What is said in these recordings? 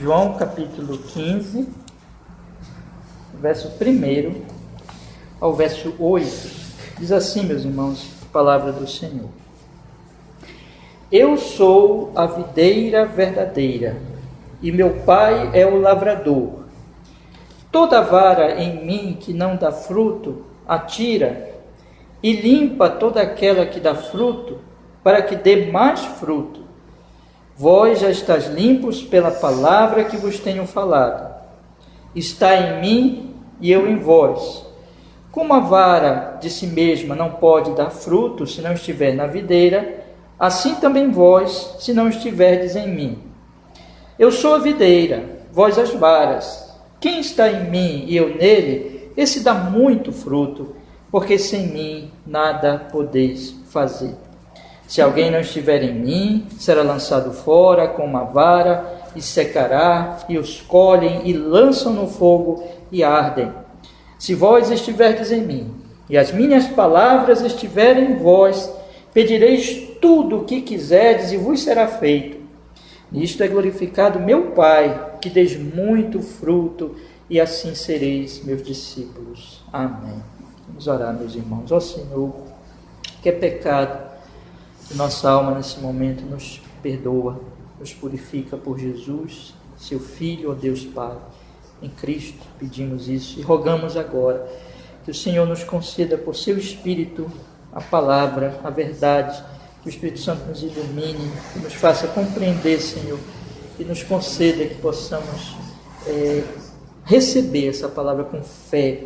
João capítulo 15, verso 1 ao verso 8, diz assim, meus irmãos, a palavra do Senhor. Eu sou a videira verdadeira, e meu Pai é o lavrador. Toda vara em mim que não dá fruto, atira, e limpa toda aquela que dá fruto, para que dê mais fruto. Vós já estáis limpos pela palavra que vos tenho falado. Está em mim e eu em vós. Como a vara de si mesma não pode dar fruto se não estiver na videira, assim também vós, se não estiverdes em mim. Eu sou a videira, vós as varas. Quem está em mim e eu nele, esse dá muito fruto, porque sem mim nada podeis fazer. Se alguém não estiver em mim, será lançado fora com uma vara, e secará, e os colhem, e lançam no fogo, e ardem. Se vós estiverdes em mim, e as minhas palavras estiverem em vós, pedireis tudo o que quiserdes, e vos será feito. Nisto é glorificado meu Pai, que deis muito fruto, e assim sereis meus discípulos. Amém. Vamos orar, meus irmãos. Ó Senhor, que é pecado, nossa alma nesse momento nos perdoa, nos purifica por Jesus, seu Filho, ó Deus Pai. Em Cristo pedimos isso e rogamos agora que o Senhor nos conceda por seu Espírito a palavra, a verdade, que o Espírito Santo nos ilumine, que nos faça compreender, Senhor, e nos conceda que possamos receber essa palavra com fé,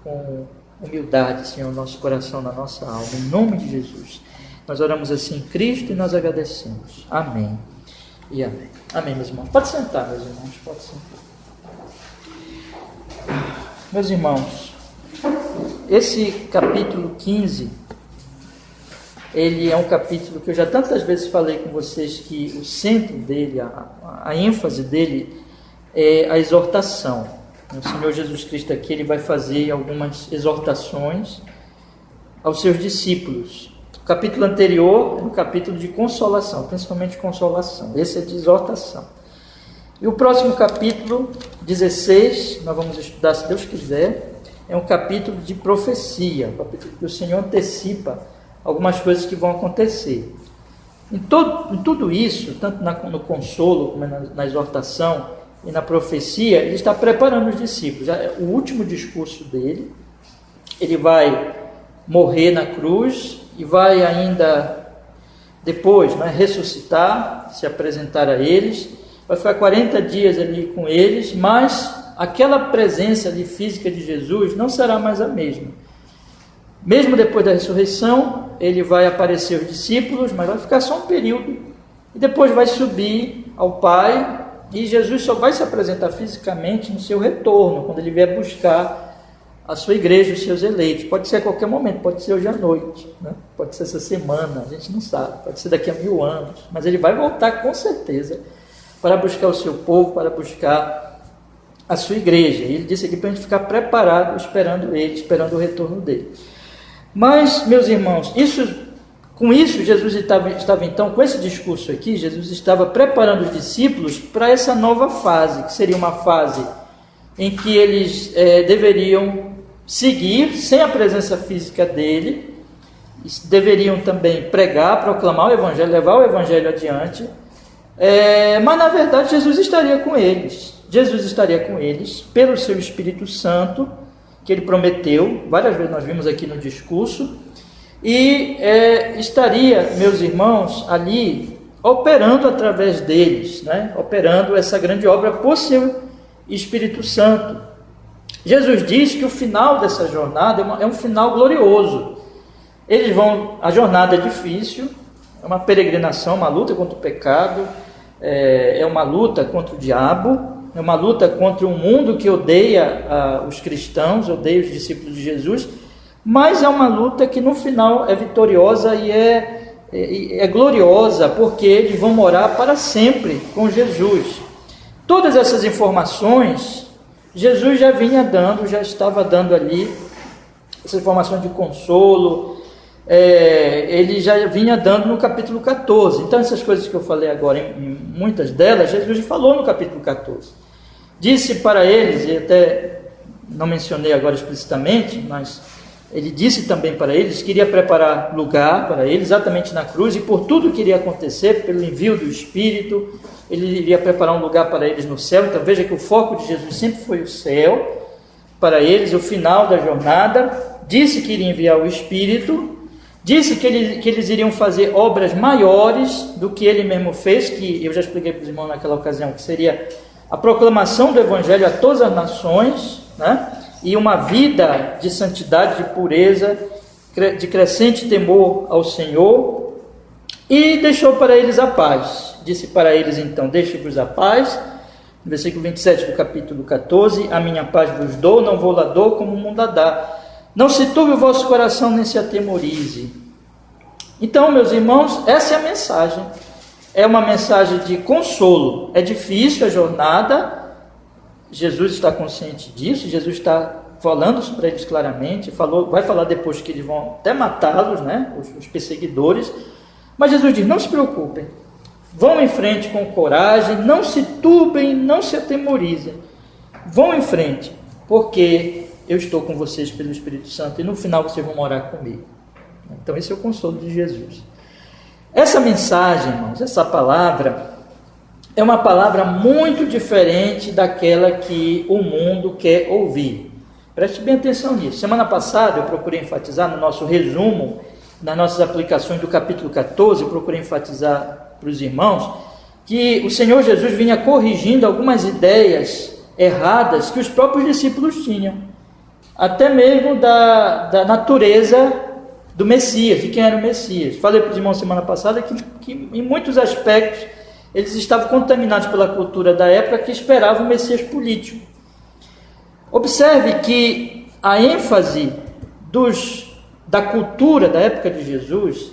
com humildade, Senhor, no nosso coração, na nossa alma, em nome de Jesus. Nós oramos assim em Cristo e nós agradecemos. Amém e amém. Amém, meus irmãos. Pode sentar, meus irmãos. Pode sentar. Meus irmãos, esse capítulo 15, ele é um capítulo que eu já tantas vezes falei com vocês que o centro dele, a ênfase dele é a exortação. O Senhor Jesus Cristo aqui, ele vai fazer algumas exortações aos seus discípulos. O capítulo anterior é um capítulo de consolação, principalmente consolação. Esse é de exortação. E o próximo capítulo, 16, nós vamos estudar, se Deus quiser, é um capítulo de profecia, um capítulo que o Senhor antecipa algumas coisas que vão acontecer. Em tudo isso, tanto no consolo como na exortação e na profecia, ele está preparando os discípulos. O último discurso dele, ele vai morrer na cruz e vai ainda depois ressuscitar, se apresentar a eles, vai ficar 40 dias ali com eles, mas aquela presença ali física de Jesus não será mais a mesma. Mesmo depois da ressurreição, ele vai aparecer aos discípulos, mas vai ficar só um período, e depois vai subir ao Pai, e Jesus só vai se apresentar fisicamente no seu retorno, quando ele vier buscar a sua igreja, os seus eleitos. Pode ser a qualquer momento, pode ser hoje à noite, pode ser essa semana, a gente não sabe, pode ser daqui a 1000 anos, mas ele vai voltar com certeza para buscar o seu povo, para buscar a sua igreja. E ele disse aqui para a gente ficar preparado, esperando ele, esperando o retorno dele. Mas, meus irmãos, com isso Jesus estava então, com esse discurso aqui, Jesus estava preparando os discípulos para essa nova fase, que seria uma fase em que eles deveriam seguir sem a presença física dele, deveriam também pregar, proclamar o Evangelho, levar o Evangelho adiante, mas na verdade Jesus estaria com eles pelo seu Espírito Santo, que ele prometeu, várias vezes nós vimos aqui no discurso, e estaria, meus irmãos, ali operando através deles, operando essa grande obra por seu Espírito Santo. Jesus diz que o final dessa jornada é um final glorioso. A jornada é difícil, é uma peregrinação, uma luta contra o pecado, é uma luta contra o diabo, é uma luta contra um mundo que odeia os cristãos, odeia os discípulos de Jesus, mas é uma luta que no final é vitoriosa e é gloriosa, porque eles vão morar para sempre com Jesus. Todas essas informações Jesus já estava dando ali, essas informações de consolo, ele já vinha dando no capítulo 14. Então essas coisas que eu falei agora, em muitas delas, Jesus falou no capítulo 14. Disse para eles, e até não mencionei agora explicitamente, mas ele disse também para eles que iria preparar lugar para eles, exatamente na cruz, e por tudo que iria acontecer, pelo envio do Espírito, ele iria preparar um lugar para eles no céu. Então veja que o foco de Jesus sempre foi o céu, para eles, o final da jornada. Disse que iria enviar o Espírito, disse que eles iriam fazer obras maiores do que ele mesmo fez, que eu já expliquei para os irmãos naquela ocasião, que seria a proclamação do Evangelho a todas as nações, né? E uma vida de santidade, de pureza, de crescente temor ao Senhor, e deixou para eles a paz. Disse para eles então: deixe-vos a paz, no versículo 27 do capítulo 14, a minha paz vos dou, não vou lá dou como o mundo a dá. Não se turbe o vosso coração, nem se atemorize. Então, meus irmãos, essa é a mensagem. É uma mensagem de consolo. É difícil a jornada, Jesus está consciente disso, Jesus está falando para eles claramente, vai falar depois que eles vão até matá-los, né, os perseguidores, mas Jesus diz: não se preocupem, vão em frente com coragem, não se turbem, não se atemorizem, vão em frente, porque eu estou com vocês pelo Espírito Santo, e no final vocês vão morar comigo. Então esse é o consolo de Jesus. Essa mensagem, irmãos, essa palavra, é uma palavra muito diferente daquela que o mundo quer ouvir. Preste bem atenção nisso. Semana passada eu procurei enfatizar no nosso resumo, nas nossas aplicações do capítulo 14, eu procurei enfatizar para os irmãos que o Senhor Jesus vinha corrigindo algumas ideias erradas que os próprios discípulos tinham, até mesmo da natureza do Messias, de quem era o Messias. Falei para os irmãos semana passada que em muitos aspectos eles estavam contaminados pela cultura da época, que esperava um Messias político. Observe que a ênfase da cultura da época de Jesus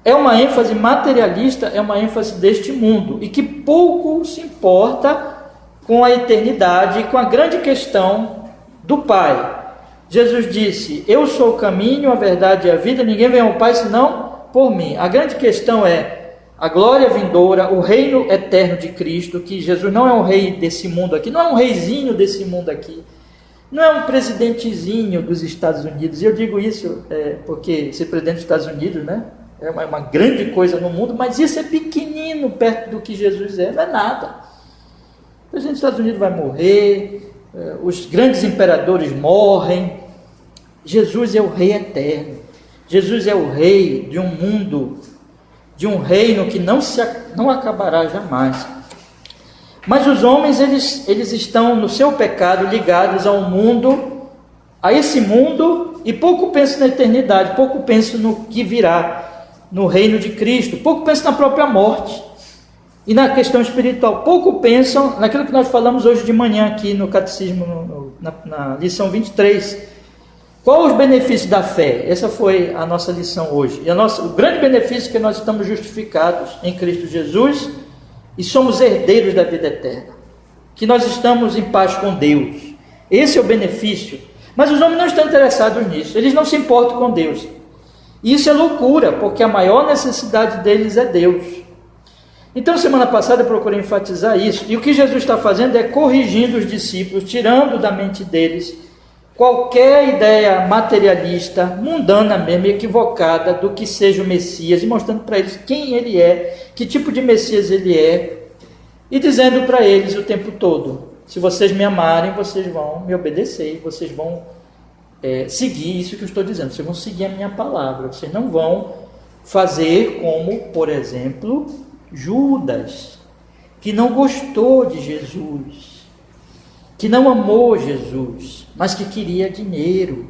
é uma ênfase materialista, é uma ênfase deste mundo, e que pouco se importa com a eternidade e com a grande questão do Pai. Jesus disse: eu sou o caminho, a verdade e a vida, ninguém vem ao Pai senão por mim. A grande questão é a glória vindoura, o reino eterno de Cristo, que Jesus não é um rei desse mundo aqui, não é um reizinho desse mundo aqui, não é um presidentezinho dos Estados Unidos. E eu digo isso porque ser presidente dos Estados Unidos, né, é uma grande coisa no mundo, mas isso é pequenino perto do que Jesus é, não é nada. O presidente dos Estados Unidos vai morrer, os grandes imperadores morrem. Jesus é o rei eterno, Jesus é o rei de um mundo, de um reino que não acabará jamais. Mas os homens, eles estão no seu pecado ligados ao mundo, a esse mundo, e pouco pensam na eternidade, pouco pensam no que virá, no reino de Cristo, pouco pensam na própria morte e na questão espiritual, pouco pensam naquilo que nós falamos hoje de manhã aqui no Catecismo, na lição 23. Qual os benefícios da fé? Essa foi a nossa lição hoje. E o grande benefício é que nós estamos justificados em Cristo Jesus e somos herdeiros da vida eterna, que nós estamos em paz com Deus. Esse é o benefício. Mas os homens não estão interessados nisso, eles não se importam com Deus. E isso é loucura, porque a maior necessidade deles é Deus. Então, semana passada eu procurei enfatizar isso, e o que Jesus está fazendo é corrigindo os discípulos, tirando da mente deles qualquer ideia materialista, mundana mesmo, equivocada do que seja o Messias, e mostrando para eles quem ele é, que tipo de Messias ele é, e dizendo para eles o tempo todo: se vocês me amarem, vocês vão me obedecer, vocês vão seguir isso que eu estou dizendo, vocês vão seguir a minha palavra, vocês não vão fazer como, por exemplo, Judas, que não gostou de Jesus, que não amou Jesus, mas que queria dinheiro,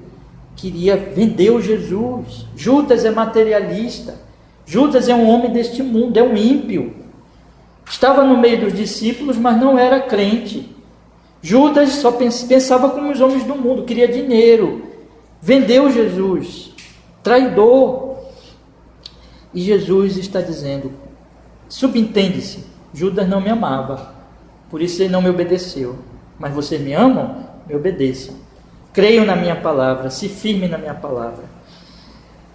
queria vender o Jesus. Judas é materialista, Judas é um homem deste mundo, é um ímpio, estava no meio dos discípulos, mas não era crente. Judas só pensava como os homens do mundo, queria dinheiro, vendeu Jesus, traidor. E Jesus está dizendo, subentende-se, Judas não me amava, por isso ele não me obedeceu. Mas vocês me amam? Me obedeçam. Creiam na minha palavra, se firmem na minha palavra.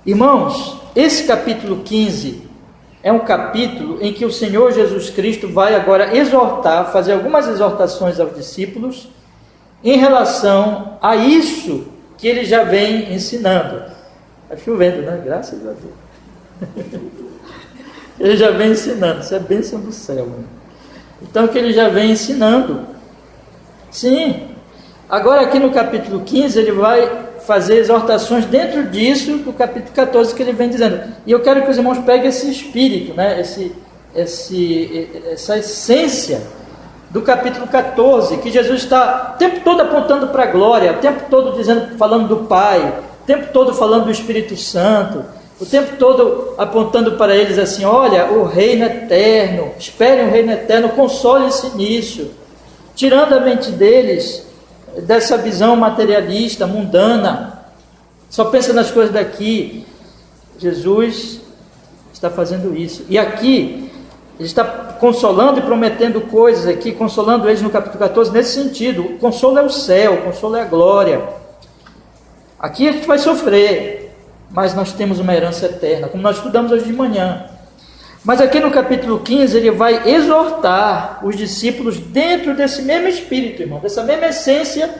Irmãos, esse capítulo 15 é um capítulo em que o Senhor Jesus Cristo vai agora exortar, fazer algumas exortações aos discípulos em relação a isso que ele já vem ensinando. Está chovendo, né? Graças a Deus. Ele já vem ensinando, isso é bênção do céu. Né? Então, que ele já vem ensinando. Sim. Agora, aqui no capítulo 15, ele vai fazer exortações dentro disso, do capítulo 14, que ele vem dizendo. E eu quero que os irmãos peguem esse espírito, né? Essa essência do capítulo 14, que Jesus está o tempo todo apontando para a glória, o tempo todo dizendo, falando do Pai, o tempo todo falando do Espírito Santo, o tempo todo apontando para eles assim, olha, o reino eterno, esperem o reino eterno, console-se nisso, tirando a mente deles dessa visão materialista, mundana, só pensa nas coisas daqui. Jesus está fazendo isso, e aqui ele está consolando e prometendo coisas aqui, consolando eles no capítulo 14, nesse sentido. O consolo é o céu, o consolo é a glória. Aqui a gente vai sofrer, mas nós temos uma herança eterna, como nós estudamos hoje de manhã. Mas aqui no capítulo 15, ele vai exortar os discípulos dentro desse mesmo espírito, irmão, dessa mesma essência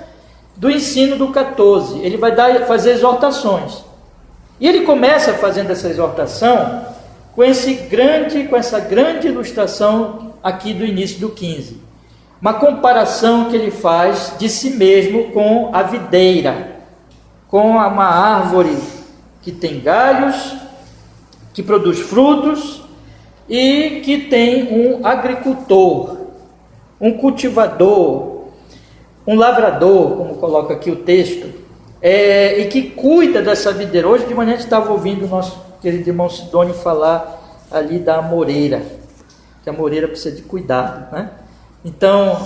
do ensino do 14. Ele vai fazer exortações. E ele começa fazendo essa exortação com essa grande ilustração aqui do início do 15. Uma comparação que ele faz de si mesmo com a videira, com uma árvore que tem galhos, que produz frutos e que tem um agricultor, um cultivador, um lavrador, como coloca aqui o texto, e que cuida dessa videira. Hoje de manhã a gente estava ouvindo o nosso querido irmão Sidônio falar ali da amoreira, que a amoreira precisa de cuidado, né? Então,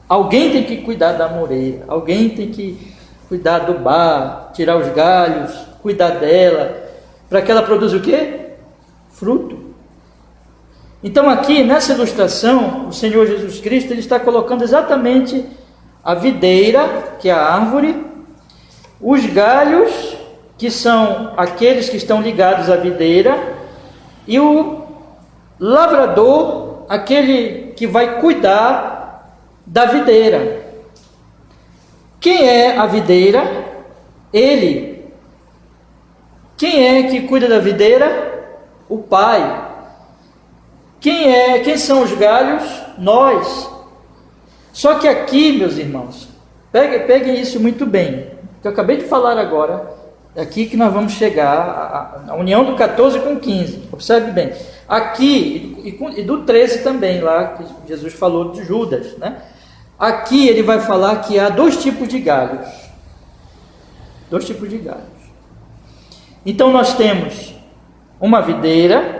alguém tem que cuidar da amoreira, alguém tem que cuidar do bar, tirar os galhos, cuidar dela, para que ela produza o quê? Fruto. Então aqui, nessa ilustração, o Senhor Jesus Cristo, ele está colocando exatamente a videira, que é a árvore, os galhos, que são aqueles que estão ligados à videira, e o lavrador, aquele que vai cuidar da videira. Quem é a videira? Ele. Quem é que cuida da videira? O Pai. Quem são os galhos? Nós. Só que aqui, meus irmãos, peguem isso muito bem, que eu acabei de falar agora, é aqui que nós vamos chegar, a união do 14 com 15, observe bem, aqui, e do 13 também, lá, que Jesus falou de Judas, né? Aqui ele vai falar que há dois tipos de galhos, então nós temos uma videira,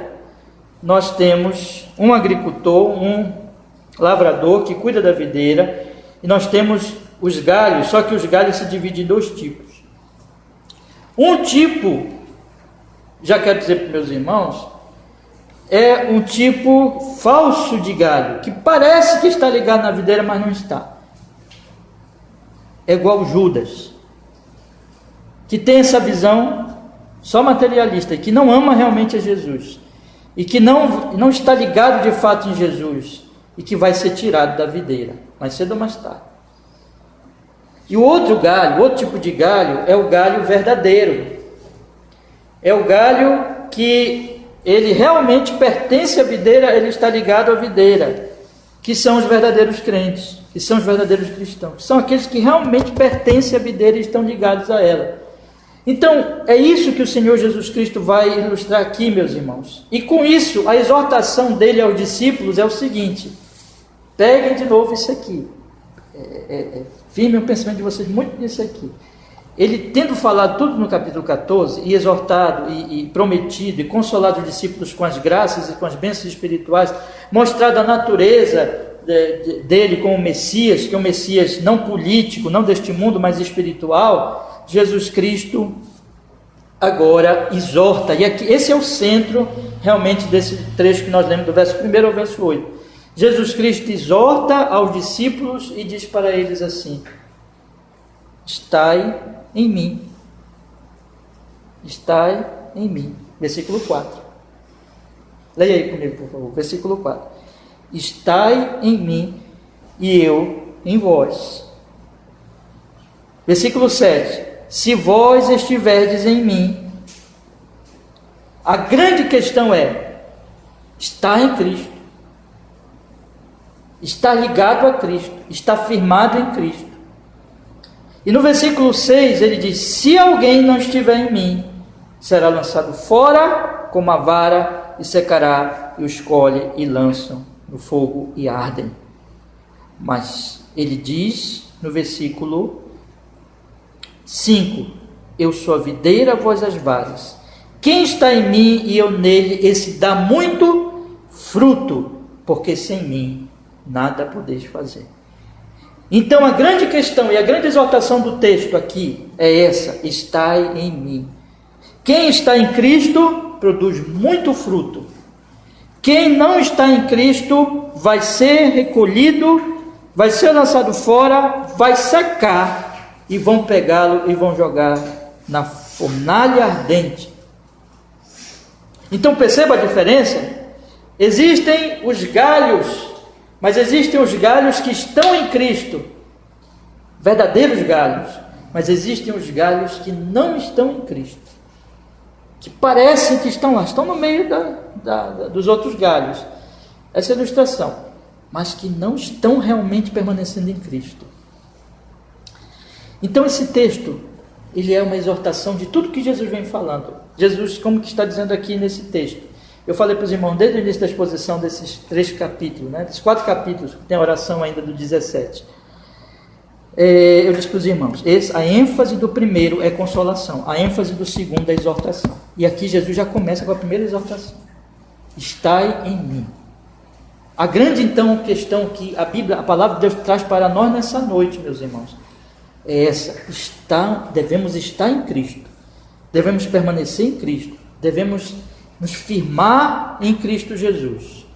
nós temos um agricultor, um lavrador que cuida da videira, e nós temos os galhos, só que os galhos se dividem em dois tipos. Um tipo, já quero dizer para os meus irmãos, é um tipo falso de galho, que parece que está ligado na videira, mas não está. É igual Judas, que tem essa visão só materialista, que não ama realmente a Jesus, e que não está ligado de fato em Jesus, e que vai ser tirado da videira, mais cedo ou mais tarde. E o outro galho, o outro tipo de galho, é o galho verdadeiro. É o galho que ele realmente pertence à videira, ele está ligado à videira, que são os verdadeiros crentes, que são os verdadeiros cristãos, que são aqueles que realmente pertencem à videira e estão ligados a ela. Então, é isso que o Senhor Jesus Cristo vai ilustrar aqui, meus irmãos. E com isso, a exortação dele aos discípulos é o seguinte: peguem de novo isso aqui. Firme o pensamento de vocês muito nisso aqui. Ele, tendo falado tudo no capítulo 14, e exortado, e prometido, e consolado os discípulos com as graças e com as bênçãos espirituais, mostrado a natureza dele como Messias, que é um Messias não político, não deste mundo, mas espiritual, Jesus Cristo agora exorta, e aqui, esse é o centro realmente desse trecho que nós lemos do verso 1 ao verso 8. Jesus Cristo exorta aos discípulos e diz para eles assim: estai em mim, estai em mim. Versículo 4. Leia aí comigo, por favor. Versículo 4. Estai em mim e eu em vós. Versículo 7. Se vós estiverdes em mim. A grande questão é estar em Cristo. Estar ligado a Cristo. Estar firmado em Cristo. E no versículo 6 ele diz: se alguém não estiver em mim, será lançado fora como a vara e secará, e os colhem e lançam no fogo e ardem. Mas ele diz no versículo 5: eu sou a videira, vós as varas. Quem está em mim e eu nele, esse dá muito fruto, porque sem mim nada podeis fazer. Então a grande questão e a grande exortação do texto aqui é essa: estai em mim. Quem está em Cristo produz muito fruto. Quem não está em Cristo vai ser recolhido, vai ser lançado fora, vai secar, e vão pegá-lo e vão jogar na fornalha ardente. Então perceba a diferença. Existem os galhos, mas existem os galhos que estão em Cristo, verdadeiros galhos, mas existem os galhos que não estão em Cristo, que parecem que estão lá, estão no meio dos outros galhos, essa é a ilustração, mas que não estão realmente permanecendo em Cristo. Então esse texto, ele é uma exortação de tudo que Jesus vem falando. Jesus, como que está dizendo aqui nesse texto? Eu falei para os irmãos desde o início da exposição desses 3 capítulos, desses 4 capítulos, que tem a oração ainda do 17. Eu disse para os irmãos, a ênfase do primeiro é consolação, a ênfase do segundo é exortação. E aqui Jesus já começa com a primeira exortação: estai em mim. A grande então questão que a palavra de Deus traz para nós nessa noite, meus irmãos, é essa: devemos estar em Cristo, devemos permanecer em Cristo, devemos nos firmar em Cristo Jesus.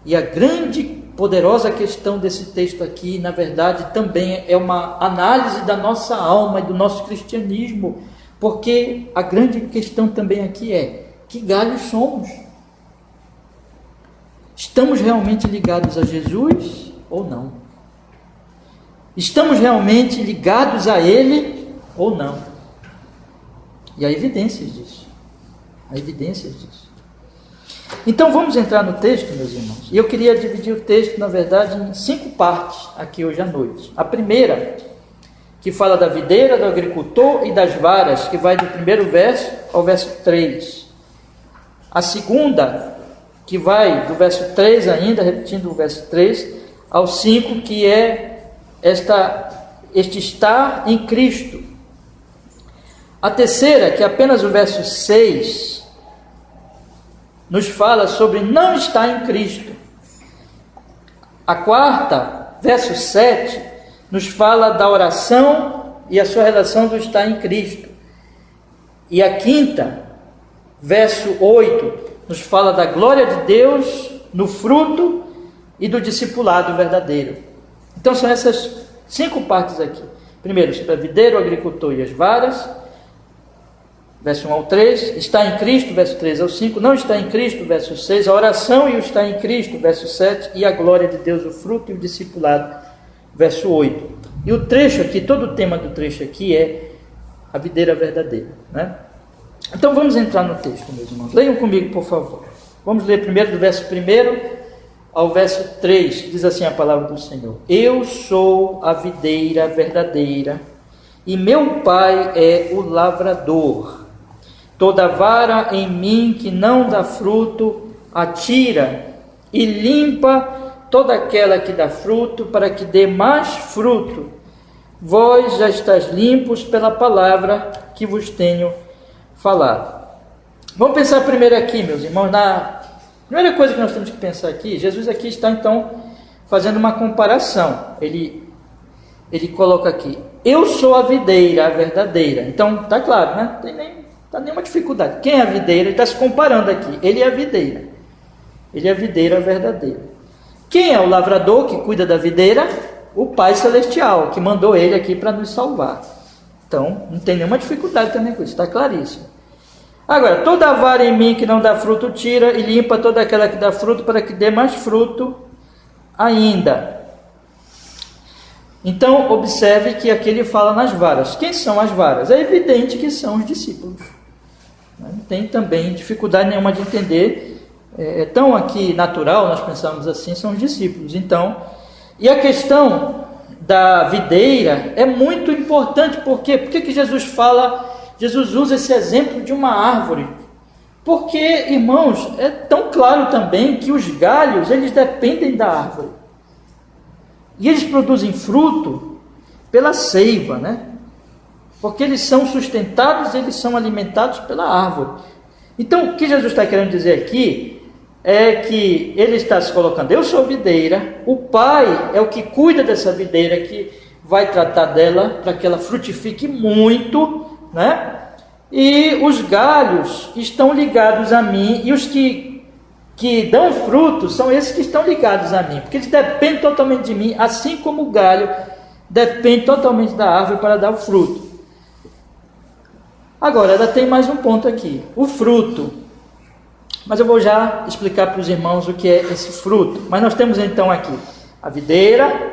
E a grande, poderosa questão desse texto aqui, na verdade, também é uma análise da nossa alma e do nosso cristianismo, porque a grande questão também aqui é: que galhos somos? Estamos realmente ligados a Jesus ou não? Estamos realmente ligados a Ele ou não? E há evidências disso. Há evidências disso. Então vamos entrar no texto, meus irmãos. E eu queria dividir o texto, na verdade, em 5 partes aqui hoje à noite. A primeira, que fala da videira, do agricultor e das varas, que vai do primeiro verso ao verso 3. A segunda, que vai do verso 3 ainda, repetindo o verso 3, ao 5, que é este estar em Cristo. A terceira, que é apenas o verso 6, nos fala sobre não estar em Cristo. A quarta, verso 7, nos fala da oração e a sua relação do estar em Cristo. E a quinta, verso 8, nos fala da glória de Deus no fruto e do discipulado verdadeiro. Então são essas 5 partes aqui. Primeiro, sobre a videira, o agricultor e as varas. Verso 1 ao 3, está em Cristo, verso 3 ao 5, não está em Cristo, verso 6, a oração e o está em Cristo, verso 7, e a glória de Deus, o fruto e o discipulado, verso 8. E o trecho aqui, todo o tema do trecho aqui é a videira verdadeira, Então vamos entrar no texto, meus irmãos. Leiam comigo, por favor. Vamos ler primeiro do verso 1 ao verso 3, que diz assim a palavra do Senhor: eu sou a videira verdadeira, e meu Pai é o lavrador. Toda vara em mim que não dá fruto, atira e limpa toda aquela que dá fruto, para que dê mais fruto. Vós já estáis limpos pela palavra que vos tenho falado. Vamos pensar primeiro aqui, meus irmãos, na primeira coisa que nós temos que pensar aqui. Jesus aqui está então fazendo uma comparação. Ele coloca aqui: eu sou a videira, a verdadeira. Então está claro, Não tem nenhuma dificuldade. Quem é a videira? Ele está se comparando aqui. Ele é a videira. Ele é a videira verdadeira. Quem é o lavrador que cuida da videira? O Pai Celestial, que mandou ele aqui para nos salvar. Então, não tem nenhuma dificuldade também com isso, está claríssimo. Agora, toda vara em mim que não dá fruto tira, e limpa toda aquela que dá fruto, para que dê mais fruto ainda. Então, observe que aqui ele fala nas varas. Quem são as varas? É evidente que são os discípulos. Não tem também dificuldade nenhuma de entender. É tão aqui natural, nós pensamos assim, são os discípulos. Então, e a questão da videira é muito importante. Por quê? Por que Jesus fala... Jesus usa esse exemplo de uma árvore, porque, irmãos, é tão claro também que os galhos, eles dependem da árvore, e eles produzem fruto pela seiva, né? Porque eles são sustentados, eles são alimentados pela árvore. Então, o que Jesus está querendo dizer aqui, é que ele está se colocando, eu sou videira, o Pai é o que cuida dessa videira, que vai tratar dela, para que ela frutifique muito, né? E os galhos estão ligados a mim, e os que dão fruto são esses que estão ligados a mim, porque eles dependem totalmente de mim, assim como o galho depende totalmente da árvore para dar o fruto. Agora, ainda tem mais um ponto aqui, o fruto, mas eu vou já explicar para os irmãos o que é esse fruto. Mas nós temos então aqui a videira,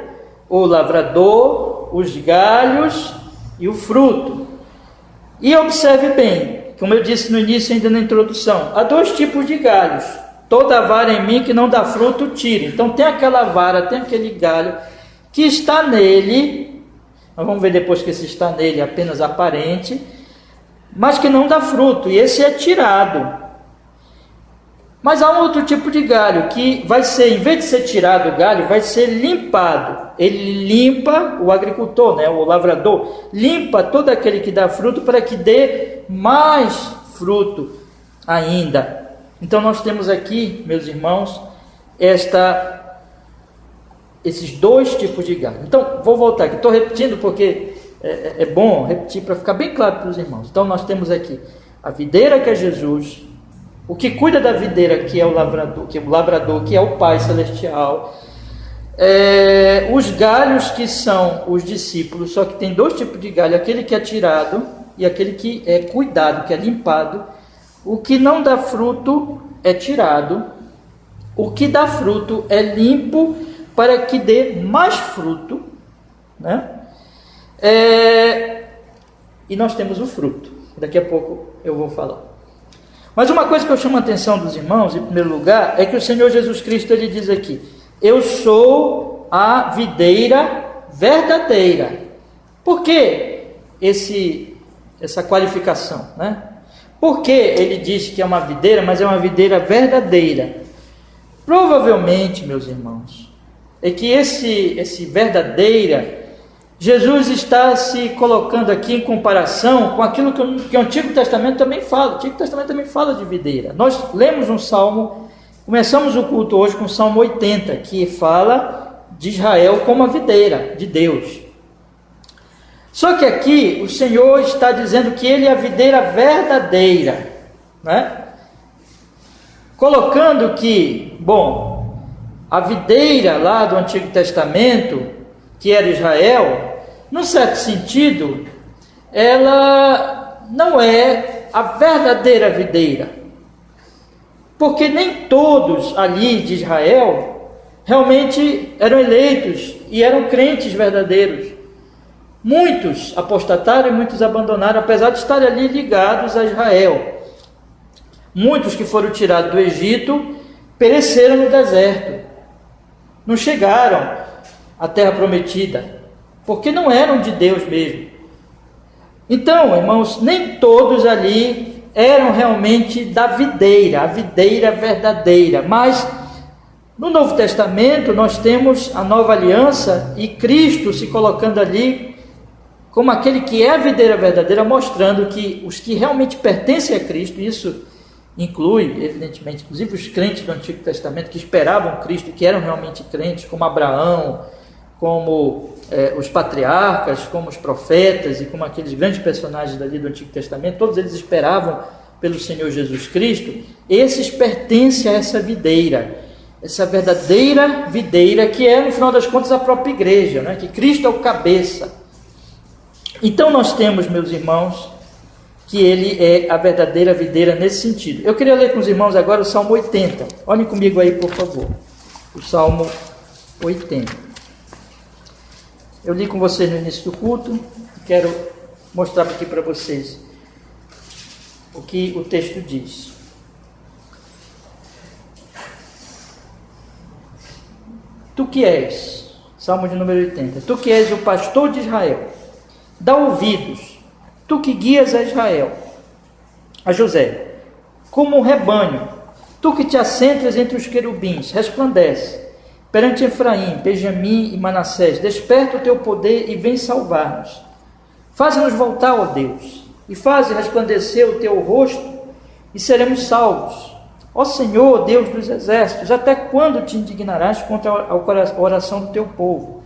o lavrador, os galhos e o fruto. E observe bem, como eu disse no início, ainda na introdução, há dois tipos de galhos. Toda vara em mim que não dá fruto, tire. Então tem aquela vara, tem aquele galho que está nele, nós vamos ver depois que esse está nele é apenas aparente, mas que não dá fruto, e esse é tirado. Mas há um outro tipo de galho que vai ser, em vez de ser tirado o galho, vai ser limpado. Ele limpa, o agricultor, né, o lavrador, limpa todo aquele que dá fruto para que dê mais fruto ainda. Então nós temos aqui, meus irmãos, esses dois tipos de galho. Então, vou voltar aqui, estou repetindo porque é bom repetir para ficar bem claro para os irmãos. Então nós temos aqui a videira, que é Jesus, o que cuida da videira, que é o lavrador, que é o Pai Celestial, os galhos, que são os discípulos, só que tem dois tipos de galho, aquele que é tirado e aquele que é cuidado, que é limpado. O que não dá fruto é tirado, o que dá fruto é limpo para que dê mais fruto, né? E nós temos o fruto, daqui a pouco eu vou falar. Mas uma coisa que eu chamo a atenção dos irmãos, em primeiro lugar, é que o Senhor Jesus Cristo, ele diz aqui, eu sou a videira verdadeira. Por que essa qualificação, né? Porque ele diz que é uma videira, mas é uma videira verdadeira. Provavelmente, meus irmãos, é que esse verdadeira, Jesus está se colocando aqui em comparação com aquilo que o Antigo Testamento também fala. O Antigo Testamento também fala de videira. Nós lemos um salmo, começamos o culto hoje com o Salmo 80, que fala de Israel como a videira de Deus. Só que aqui o Senhor está dizendo que Ele é a videira verdadeira, né? Colocando que, a videira lá do Antigo Testamento, que era Israel, num certo sentido, ela não é a verdadeira videira, porque nem todos ali de Israel realmente eram eleitos e eram crentes verdadeiros. Muitos apostataram e muitos abandonaram, apesar de estarem ali ligados a Israel. Muitos que foram tirados do Egito pereceram no deserto, não chegaram à terra prometida, porque não eram de Deus mesmo. Então, irmãos, nem todos ali eram realmente da videira, a videira verdadeira, mas no Novo Testamento nós temos a nova aliança e Cristo se colocando ali como aquele que é a videira verdadeira, mostrando que os que realmente pertencem a Cristo, isso inclui, evidentemente, inclusive os crentes do Antigo Testamento que esperavam Cristo, que eram realmente crentes, como Abraão, como os patriarcas, como os profetas e como aqueles grandes personagens dali do Antigo Testamento, todos eles esperavam pelo Senhor Jesus Cristo. Esses pertencem a essa videira, essa verdadeira videira, que é, no final das contas, a própria igreja, né? Que Cristo é o cabeça. Então nós temos, meus irmãos, que ele é a verdadeira videira nesse sentido. Eu queria ler com os irmãos agora o Salmo 80. Olhem comigo aí, por favor. O Salmo 80. Eu li com vocês no início do culto. Quero mostrar aqui para vocês o que o texto diz. Tu que és, Salmo de número 80, tu que és o pastor de Israel, dá ouvidos, tu que guias a Israel, a José, como um rebanho, tu que te assentas entre os querubins, resplandece, perante Efraim, Benjamim e Manassés, desperta o teu poder e vem salvar-nos. Faze-nos voltar, ó Deus, e faze resplandecer o teu rosto, e seremos salvos. Ó Senhor, Deus dos exércitos, até quando te indignarás contra a oração do teu povo?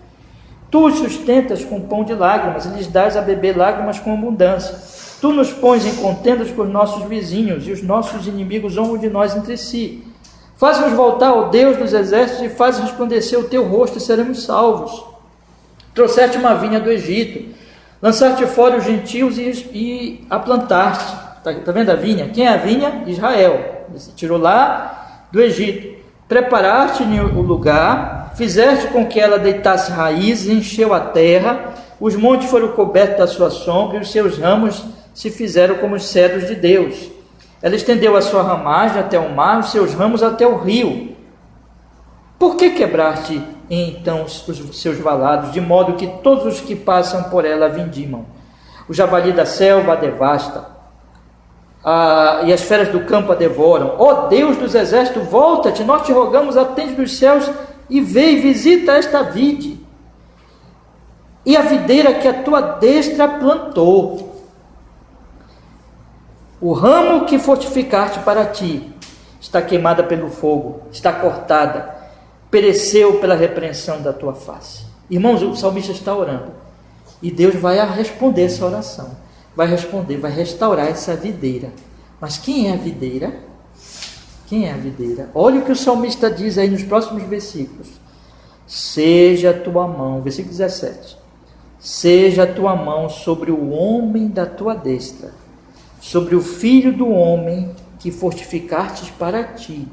Tu os sustentas com pão de lágrimas, e lhes dás a beber lágrimas com abundância. Tu nos pões em contendas com os nossos vizinhos, e os nossos inimigos zombam de nós entre si. Faz-nos voltar, ó Deus dos exércitos, e faz resplandecer o teu rosto, e seremos salvos. Trouxeste uma vinha do Egito, lançaste fora os gentios e a plantaste. Está vendo a vinha? Quem é a vinha? Israel. Você tirou lá do Egito. Preparaste-lhe o lugar, fizeste com que ela deitasse raízes, encheu a terra, os montes foram cobertos da sua sombra, e os seus ramos se fizeram como os cedros de Deus. Ela estendeu a sua ramagem até o mar, os seus ramos até o rio. Por que quebraste então os seus valados, de modo que todos os que passam por ela a vindimam? O javali da selva a devasta, e as feras do campo a devoram. Ó Deus dos exércitos, volta-te, nós te rogamos, atende dos céus e vê e visita esta vide e a videira que a tua destra plantou. O ramo que fortificaste para ti está queimada pelo fogo, está cortada, pereceu pela repreensão da tua face. Irmãos, o salmista está orando e Deus vai responder essa oração, vai responder, vai restaurar essa videira. Mas quem é a videira? Quem é a videira? Olha o que o salmista diz aí nos próximos versículos. Seja a tua mão, versículo 17, seja a tua mão sobre o homem da tua destra, sobre o filho do homem que fortificastes para ti.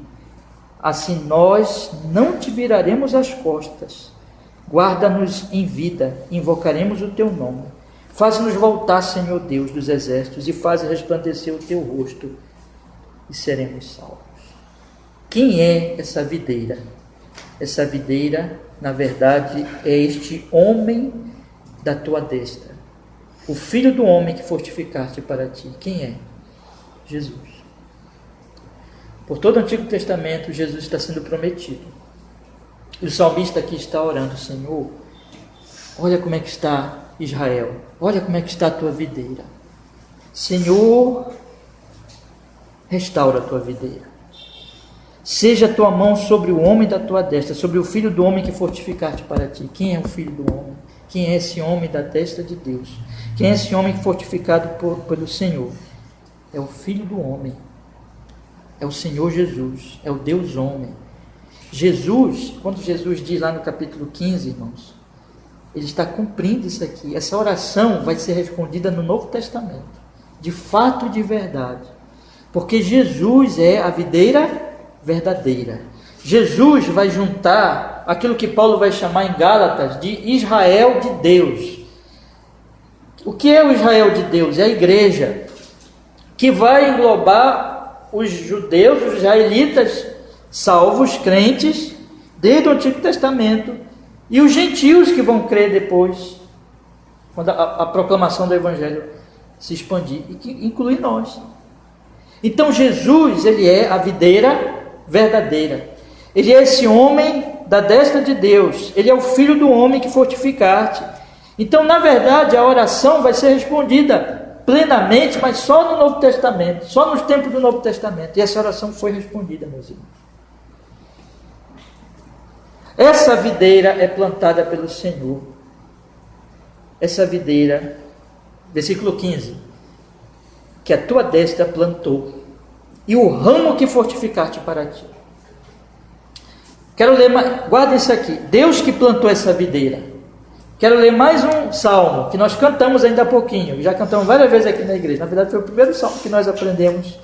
Assim nós não te viraremos as costas. Guarda-nos em vida, invocaremos o teu nome. Faz-nos voltar, Senhor Deus dos exércitos, e faz resplandecer o teu rosto, e seremos salvos. Quem é essa videira? Essa videira, na verdade, é este homem da tua destra, o filho do homem que fortificaste para ti. Quem é? Jesus. Por todo o Antigo Testamento, Jesus está sendo prometido. E o salmista aqui está orando: Senhor, olha como é que está Israel, olha como é que está a tua videira. Senhor, restaura a tua videira. Seja a tua mão sobre o homem da tua destra, sobre o filho do homem que fortificaste para ti. Quem é o filho do homem? Quem é esse homem da destra de Deus? Quem é esse homem fortificado pelo Senhor? É o filho do homem, é o Senhor Jesus, é o Deus homem. Jesus, quando Jesus diz lá no capítulo 15, irmãos, ele está cumprindo isso aqui. Essa oração vai ser respondida no Novo Testamento, de fato e de verdade, porque Jesus é a videira verdadeira. Jesus vai juntar aquilo que Paulo vai chamar em Gálatas de Israel de Deus. O que é o Israel de Deus? É a igreja, que vai englobar os judeus, os israelitas salvos, crentes, desde o Antigo Testamento, e os gentios que vão crer depois, quando a proclamação do Evangelho se expandir, e que inclui nós. Então Jesus, ele é a videira verdadeira, ele é esse homem da destra de Deus, ele é o filho do homem que fortificaste. Então, na verdade, a oração vai ser respondida plenamente, mas só no Novo Testamento, só nos tempos do Novo Testamento, e essa oração foi respondida, meus irmãos. Essa videira é plantada pelo Senhor. Essa videira, versículo 15, que a tua destra plantou, e o ramo que fortificaste para ti. Quero ler, guarda isso aqui. Deus que plantou essa videira, Quero ler mais um salmo que nós cantamos ainda há pouquinho. Já cantamos várias vezes aqui na igreja. Na verdade, foi o primeiro salmo que nós aprendemos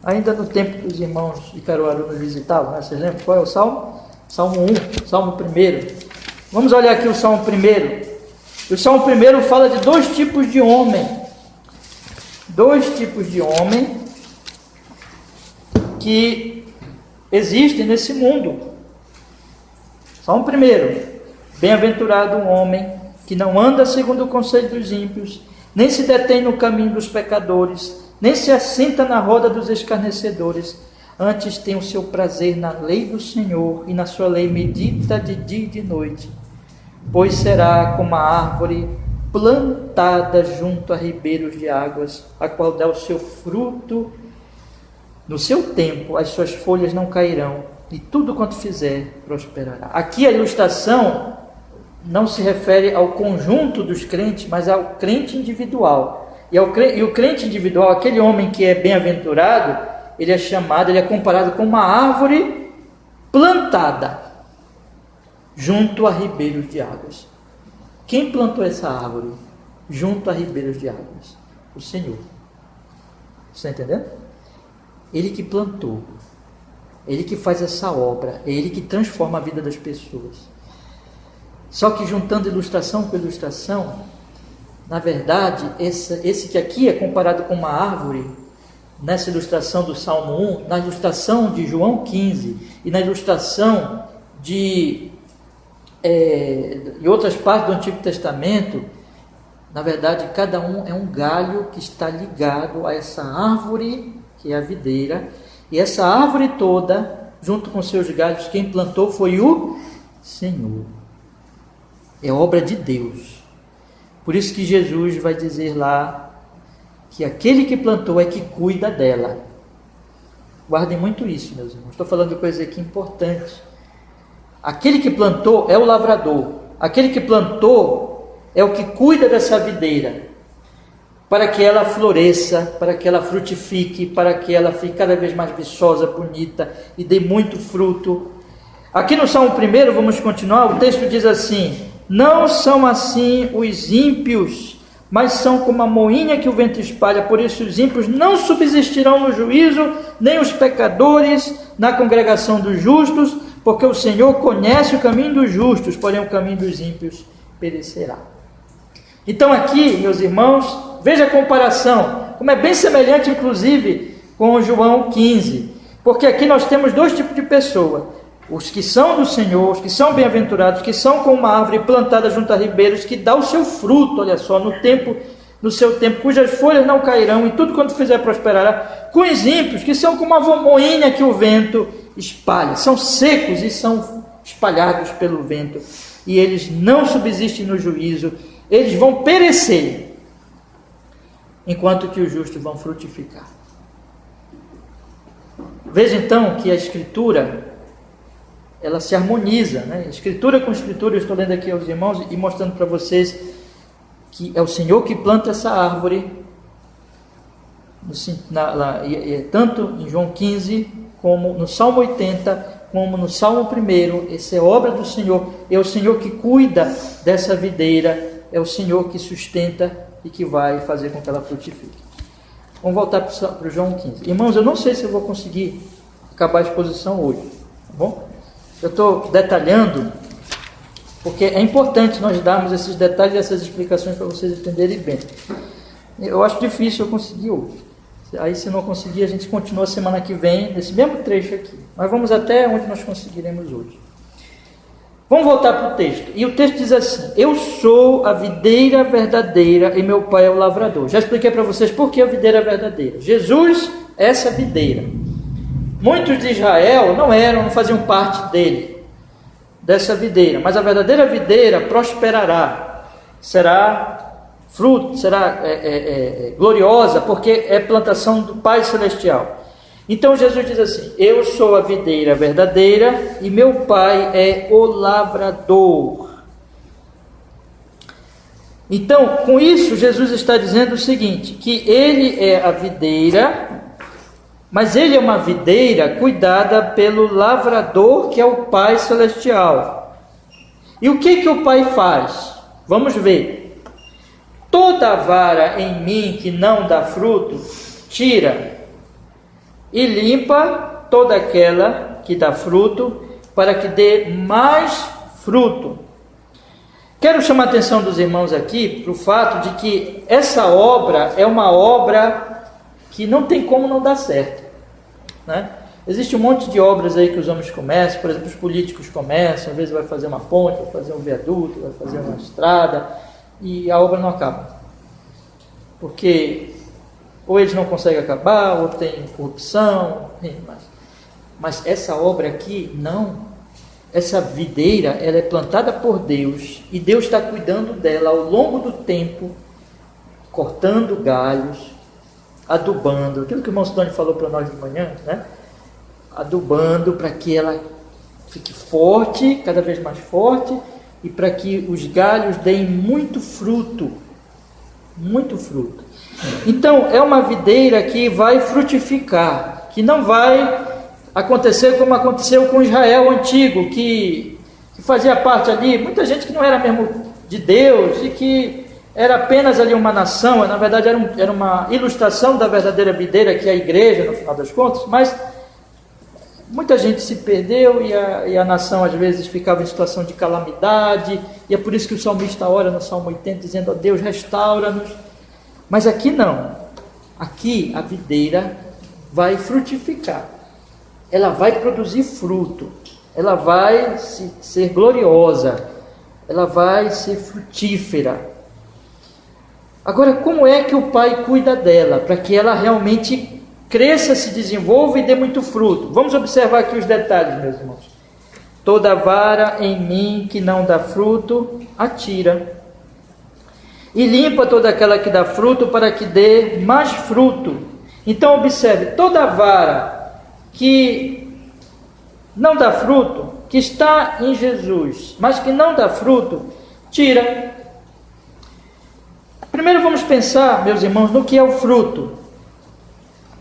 ainda no tempo que os irmãos de Caruaru nos visitavam, né? Vocês lembram qual é o salmo? Salmo 1, salmo 1. Vamos olhar aqui o salmo 1. O salmo 1 fala de dois tipos de homem. Dois tipos de homem que existem nesse mundo. Salmo 1. Bem-aventurado o homem que não anda segundo o conselho dos ímpios, nem se detém no caminho dos pecadores, nem se assenta na roda dos escarnecedores. Antes tem o seu prazer na lei do Senhor, e na sua lei medita de dia e de noite. Pois será como a árvore plantada junto a ribeiros de águas, a qual dá o seu fruto no seu tempo, as suas folhas não cairão, e tudo quanto fizer prosperará. Aqui a ilustração não se refere ao conjunto dos crentes, mas ao crente individual. E o crente individual, aquele homem que é bem-aventurado, ele é comparado com uma árvore plantada junto a ribeiros de águas. Quem plantou essa árvore junto a ribeiros de águas? O Senhor. Você está entendendo? Ele que plantou, ele que faz essa obra, é ele que transforma a vida das pessoas. Só que juntando ilustração com ilustração, na verdade, esse que aqui é comparado com uma árvore, nessa ilustração do Salmo 1, na ilustração de João 15 e na ilustração de outras partes do Antigo Testamento, na verdade, cada um é um galho que está ligado a essa árvore, que é a videira, e essa árvore toda, junto com seus galhos, quem plantou foi o Senhor. É obra de Deus. Por isso que Jesus vai dizer lá que aquele que plantou é que cuida dela. Guardem muito isso, meus irmãos. Estou falando de coisa aqui importante. Aquele que plantou é o lavrador. Aquele que plantou é o que cuida dessa videira, para que ela floresça, para que ela frutifique, para que ela fique cada vez mais viçosa, bonita e dê muito fruto. Aqui no Salmo 1, vamos continuar, o texto diz assim: não são assim os ímpios, mas são como a moinha que o vento espalha. Por isso os ímpios não subsistirão no juízo, nem os pecadores na congregação dos justos, porque o Senhor conhece o caminho dos justos, porém o caminho dos ímpios perecerá. Então aqui, meus irmãos, veja a comparação, como é bem semelhante inclusive com João 15, porque aqui nós temos dois tipos de pessoa: os que são do Senhor, os que são bem-aventurados, que são como uma árvore plantada junto a ribeiros, que dá o seu fruto, olha só, no seu tempo, cujas folhas não cairão, e tudo quanto fizer prosperará. Com os ímpios, que são como uma moinha que o vento espalha, são secos e são espalhados pelo vento, e eles não subsistem no juízo, eles vão perecer, enquanto que os justos vão frutificar. Veja então que a Escritura, ela se harmoniza, né? Escritura com escritura. Eu estou lendo aqui aos irmãos e mostrando para vocês que é o Senhor que planta essa árvore, tanto em João 15, como no Salmo 80, como no Salmo 1, essa é obra do Senhor, é o Senhor que cuida dessa videira, é o Senhor que sustenta e que vai fazer com que ela frutifique. Vamos voltar para o João 15. Irmãos, eu não sei se eu vou conseguir acabar a exposição hoje, tá bom? Eu estou detalhando, porque é importante nós darmos esses detalhes e essas explicações para vocês entenderem bem. Eu acho difícil eu conseguir hoje. Aí, se não conseguir, a gente continua semana que vem, nesse mesmo trecho aqui. Mas vamos até onde nós conseguiremos hoje. Vamos voltar para o texto. E o texto diz assim: eu sou a videira verdadeira e meu pai é o lavrador. Já expliquei para vocês por que a videira verdadeira. Jesus é essa videira. Muitos de Israel não faziam parte dessa videira, mas a verdadeira videira prosperará, será fruto, será gloriosa, porque é plantação do Pai Celestial. Então Jesus diz assim: eu sou a videira verdadeira e meu Pai é o lavrador. Então, com isso, Jesus está dizendo o seguinte, que ele é a videira, mas ele é uma videira cuidada pelo lavrador, que é o Pai Celestial. E o que o Pai faz? Vamos ver. Toda vara em mim que não dá fruto, tira, e limpa toda aquela que dá fruto, para que dê mais fruto. Quero chamar a atenção dos irmãos aqui para o fato de que essa obra é uma obra que não tem como não dar certo, né? Existe um monte de obras aí que os homens começam, por exemplo, os políticos começam, às vezes vai fazer uma ponte, vai fazer um viaduto, vai fazer uma estrada, e a obra não acaba. Porque ou eles não conseguem acabar, ou tem corrupção, mas essa obra aqui, não. Essa videira, ela é plantada por Deus, e Deus está cuidando dela ao longo do tempo, cortando galhos, adubando, aquilo que o irmão Sidônio falou para nós de manhã, né? Adubando para que ela fique forte, cada vez mais forte, e para que os galhos deem muito fruto. Muito fruto. Então, é uma videira que vai frutificar, que não vai acontecer como aconteceu com Israel antigo, que fazia parte ali, muita gente que não era mesmo de Deus, e que era apenas ali uma nação, na verdade era uma ilustração da verdadeira videira, que é a igreja, no final das contas, mas muita gente se perdeu, e a nação às vezes ficava em situação de calamidade, e é por isso que o salmista ora no Salmo 80, dizendo: ó Deus, restaura-nos. Mas aqui não, aqui a videira vai frutificar, ela vai produzir fruto, ela vai ser gloriosa, ela vai ser frutífera. Agora, como é que o Pai cuida dela, para que ela realmente cresça, se desenvolva e dê muito fruto? Vamos observar aqui os detalhes, meus irmãos. Toda vara em mim que não dá fruto, atira, e limpa toda aquela que dá fruto, para que dê mais fruto. Então observe, toda vara que não dá fruto, que está em Jesus, mas que não dá fruto, tira. Primeiro vamos pensar, meus irmãos, no que é o fruto.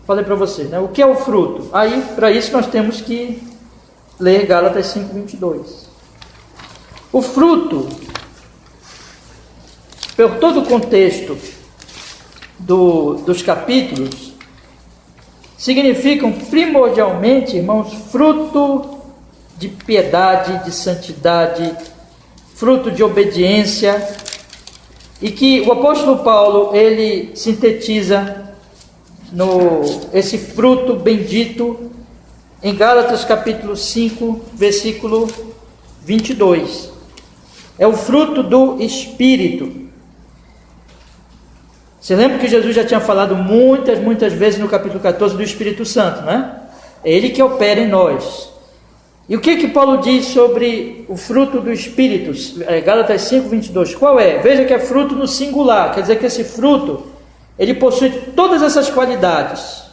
Falei para vocês, né? O que é o fruto? Aí, para isso nós temos que ler Gálatas 5:22. O fruto, por todo o contexto dos capítulos, significam primordialmente, irmãos, fruto de piedade, de santidade, fruto de obediência, e que o apóstolo Paulo, ele sintetiza esse fruto bendito em Gálatas capítulo 5, versículo 22. É o fruto do Espírito. Você lembra que Jesus já tinha falado muitas vezes no capítulo 14 do Espírito Santo, né? É Ele que opera em nós. E o que Paulo diz sobre o fruto do Espírito? Gálatas 5, 22. Qual é? Veja que é fruto no singular. Quer dizer que esse fruto, ele possui todas essas qualidades.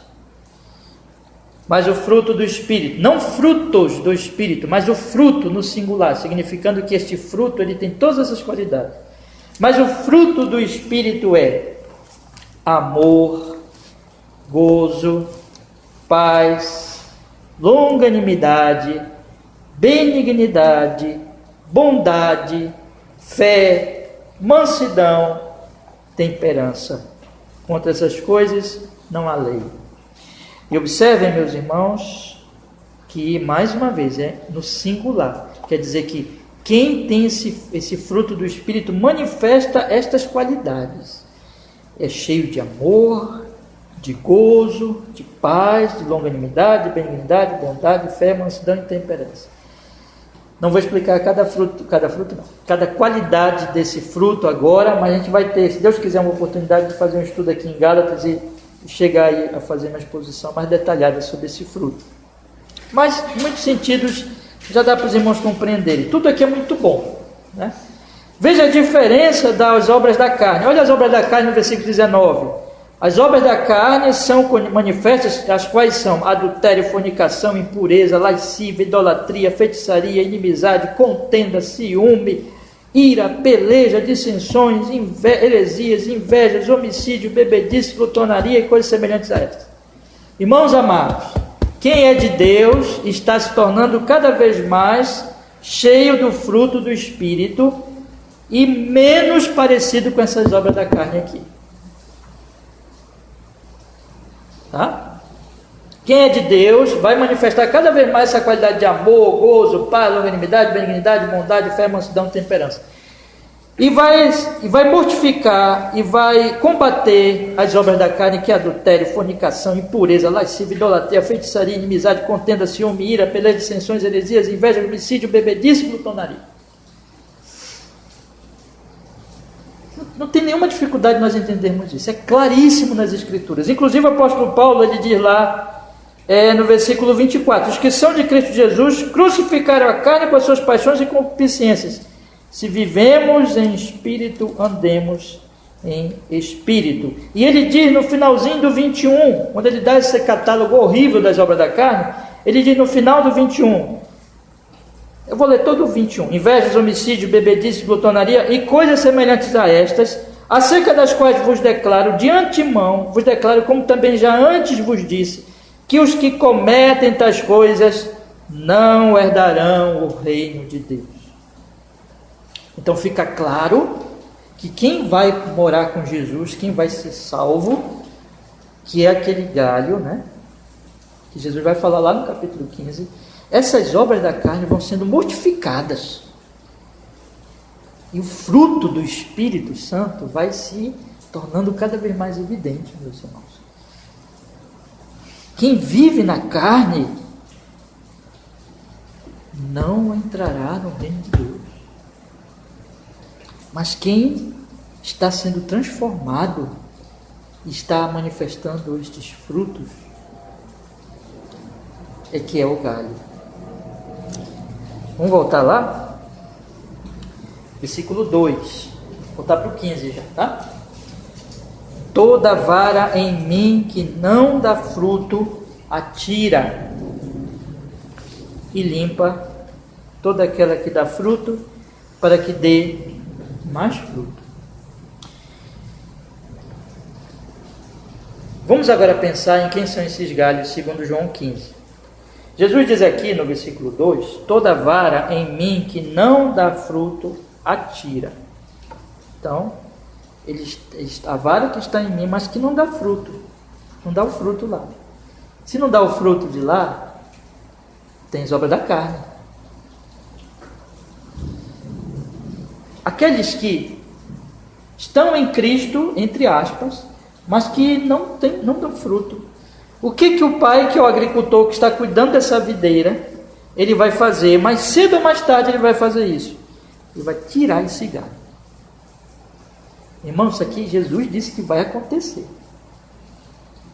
Mas o fruto do Espírito, não frutos do Espírito, mas o fruto no singular, significando que este fruto, ele tem todas essas qualidades. Mas o fruto do Espírito é amor, gozo, paz, longanimidade, benignidade, bondade, fé, mansidão, temperança. Contra essas coisas não há lei. E observem, meus irmãos, que mais uma vez é no singular. Quer dizer que quem tem esse fruto do Espírito manifesta estas qualidades. É cheio de amor, de gozo, de paz, de longanimidade, benignidade, bondade, fé, mansidão e temperança. Não vou explicar cada fruto não, cada qualidade desse fruto agora, mas a gente vai ter, se Deus quiser, uma oportunidade de fazer um estudo aqui em Gálatas e chegar aí a fazer uma exposição mais detalhada sobre esse fruto. Mas, em muitos sentidos, já dá para os irmãos compreenderem. Tudo aqui é muito bom, né? Veja a diferença das obras da carne. Olha as obras da carne no versículo 19. As obras da carne são manifestas, as quais são adultério, fornicação, impureza, lascívia, idolatria, feitiçaria, inimizade, contenda, ciúme, ira, peleja, dissensões, heresias, invejas, homicídio, bebedice, glutonaria e coisas semelhantes a estas. Irmãos amados, quem é de Deus está se tornando cada vez mais cheio do fruto do Espírito, e menos parecido com essas obras da carne aqui. Tá? Quem é de Deus vai manifestar cada vez mais essa qualidade de amor, gozo, paz, longanimidade, benignidade, bondade, fé, mansidão, temperança. E vai mortificar e vai combater as obras da carne, que é adultério, fornicação, impureza, lascívia, idolatria, feitiçaria, inimizade, contenda, ciúme, ira, peleias, dissensões, heresias, inveja, homicídio, bebedice e glutonaria. Não tem nenhuma dificuldade nós entendermos isso. É claríssimo nas Escrituras. Inclusive o apóstolo Paulo, ele diz lá, no versículo 24, os que são de Cristo Jesus crucificaram a carne com as suas paixões e concupiscências. Se vivemos em espírito, andemos em espírito. E ele diz no finalzinho do 21, quando ele dá esse catálogo horrível das obras da carne, ele diz no final do 21, eu vou ler todo o 21, invejas, homicídio, bebedice, glutonaria e coisas semelhantes a estas, acerca das quais vos declaro de antemão, vos declaro como também já antes vos disse, que os que cometem tais coisas não herdarão o reino de Deus. Então fica claro que quem vai morar com Jesus, quem vai ser salvo, que é aquele galho, né? Que Jesus vai falar lá no capítulo 15, essas obras da carne vão sendo mortificadas. E o fruto do Espírito Santo vai se tornando cada vez mais evidente, meus irmãos. Quem vive na carne não entrará no reino de Deus. Mas quem está sendo transformado, está manifestando estes frutos, é que é o galho. Vamos voltar lá? Versículo 2. Voltar para o 15 já, tá? Toda vara em mim que não dá fruto, atira e limpa toda aquela que dá fruto, para que dê mais fruto. Vamos agora pensar em quem são esses galhos, segundo João 15. Jesus diz aqui no versículo 2, toda vara em mim que não dá fruto, atira. Então, a vara que está em mim, mas que não dá fruto, não dá o fruto lá. Se não dá o fruto de lá, tem as obras da carne. Aqueles que estão em Cristo, entre aspas, mas que não dão fruto. O que o pai, que é o agricultor que está cuidando dessa videira, ele vai fazer? Mais cedo ou mais tarde ele vai fazer isso. Ele vai tirar esse galho. Irmão, isso aqui Jesus disse que vai acontecer.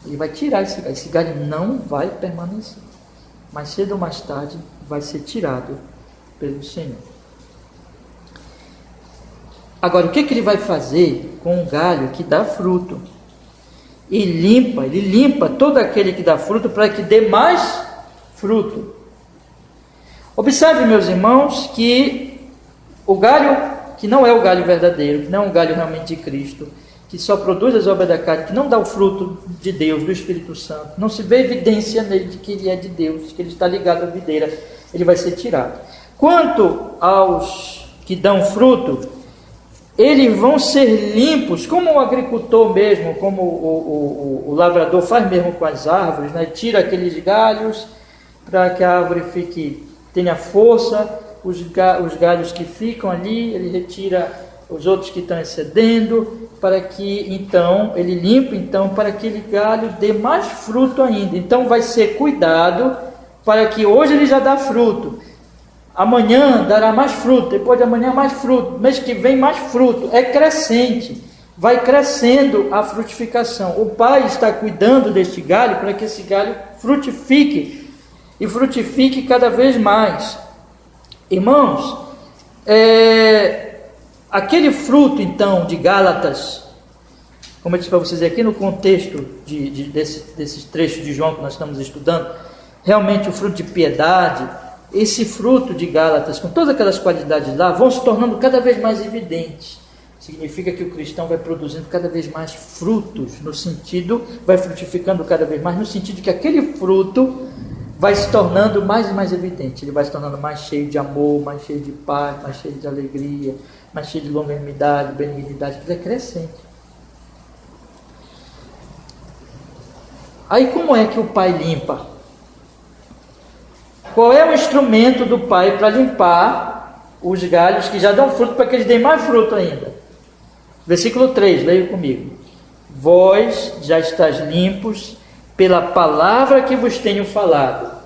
Ele vai tirar esse galho. Esse galho não vai permanecer. Mais cedo ou mais tarde vai ser tirado pelo Senhor. Agora, o que ele vai fazer com um galho que dá fruto? Ele limpa todo aquele que dá fruto para que dê mais fruto. Observe, meus irmãos, que o galho que não é o galho verdadeiro, que não é um galho realmente de Cristo, que só produz as obras da carne, que não dá o fruto de Deus, do Espírito Santo, não se vê evidência nele de que ele é de Deus, que ele está ligado à videira, ele vai ser tirado. Quanto aos que dão fruto, eles vão ser limpos, como o agricultor mesmo, como o lavrador faz mesmo com as árvores, né? Tira aqueles galhos para que a árvore tenha força, os galhos que ficam ali, ele retira os outros que estão excedendo, para que então, ele limpa então, para que aquele galho dê mais fruto ainda. Então vai ser cuidado para que hoje ele já dá fruto. Amanhã dará mais fruto, depois de amanhã mais fruto, mês que vem mais fruto, é crescente, vai crescendo a frutificação. O pai está cuidando deste galho para que esse galho frutifique, e frutifique cada vez mais. Irmãos, aquele fruto então de Gálatas, como eu disse para vocês aqui no contexto desses trechos de João que nós estamos estudando, realmente o fruto de piedade, esse fruto de Gálatas, com todas aquelas qualidades lá, vão se tornando cada vez mais evidentes. Significa que o cristão vai produzindo cada vez mais frutos, vai frutificando cada vez mais, no sentido que aquele fruto vai se tornando mais e mais evidente. Ele vai se tornando mais cheio de amor, mais cheio de paz, mais cheio de alegria, mais cheio de longanimidade, benignidade, que é crescente. Aí como é que o pai limpa? Qual é o instrumento do pai para limpar os galhos que já dão fruto, para que eles deem mais fruto ainda? Versículo 3, leia comigo. Vós já estáis limpos pela palavra que vos tenho falado.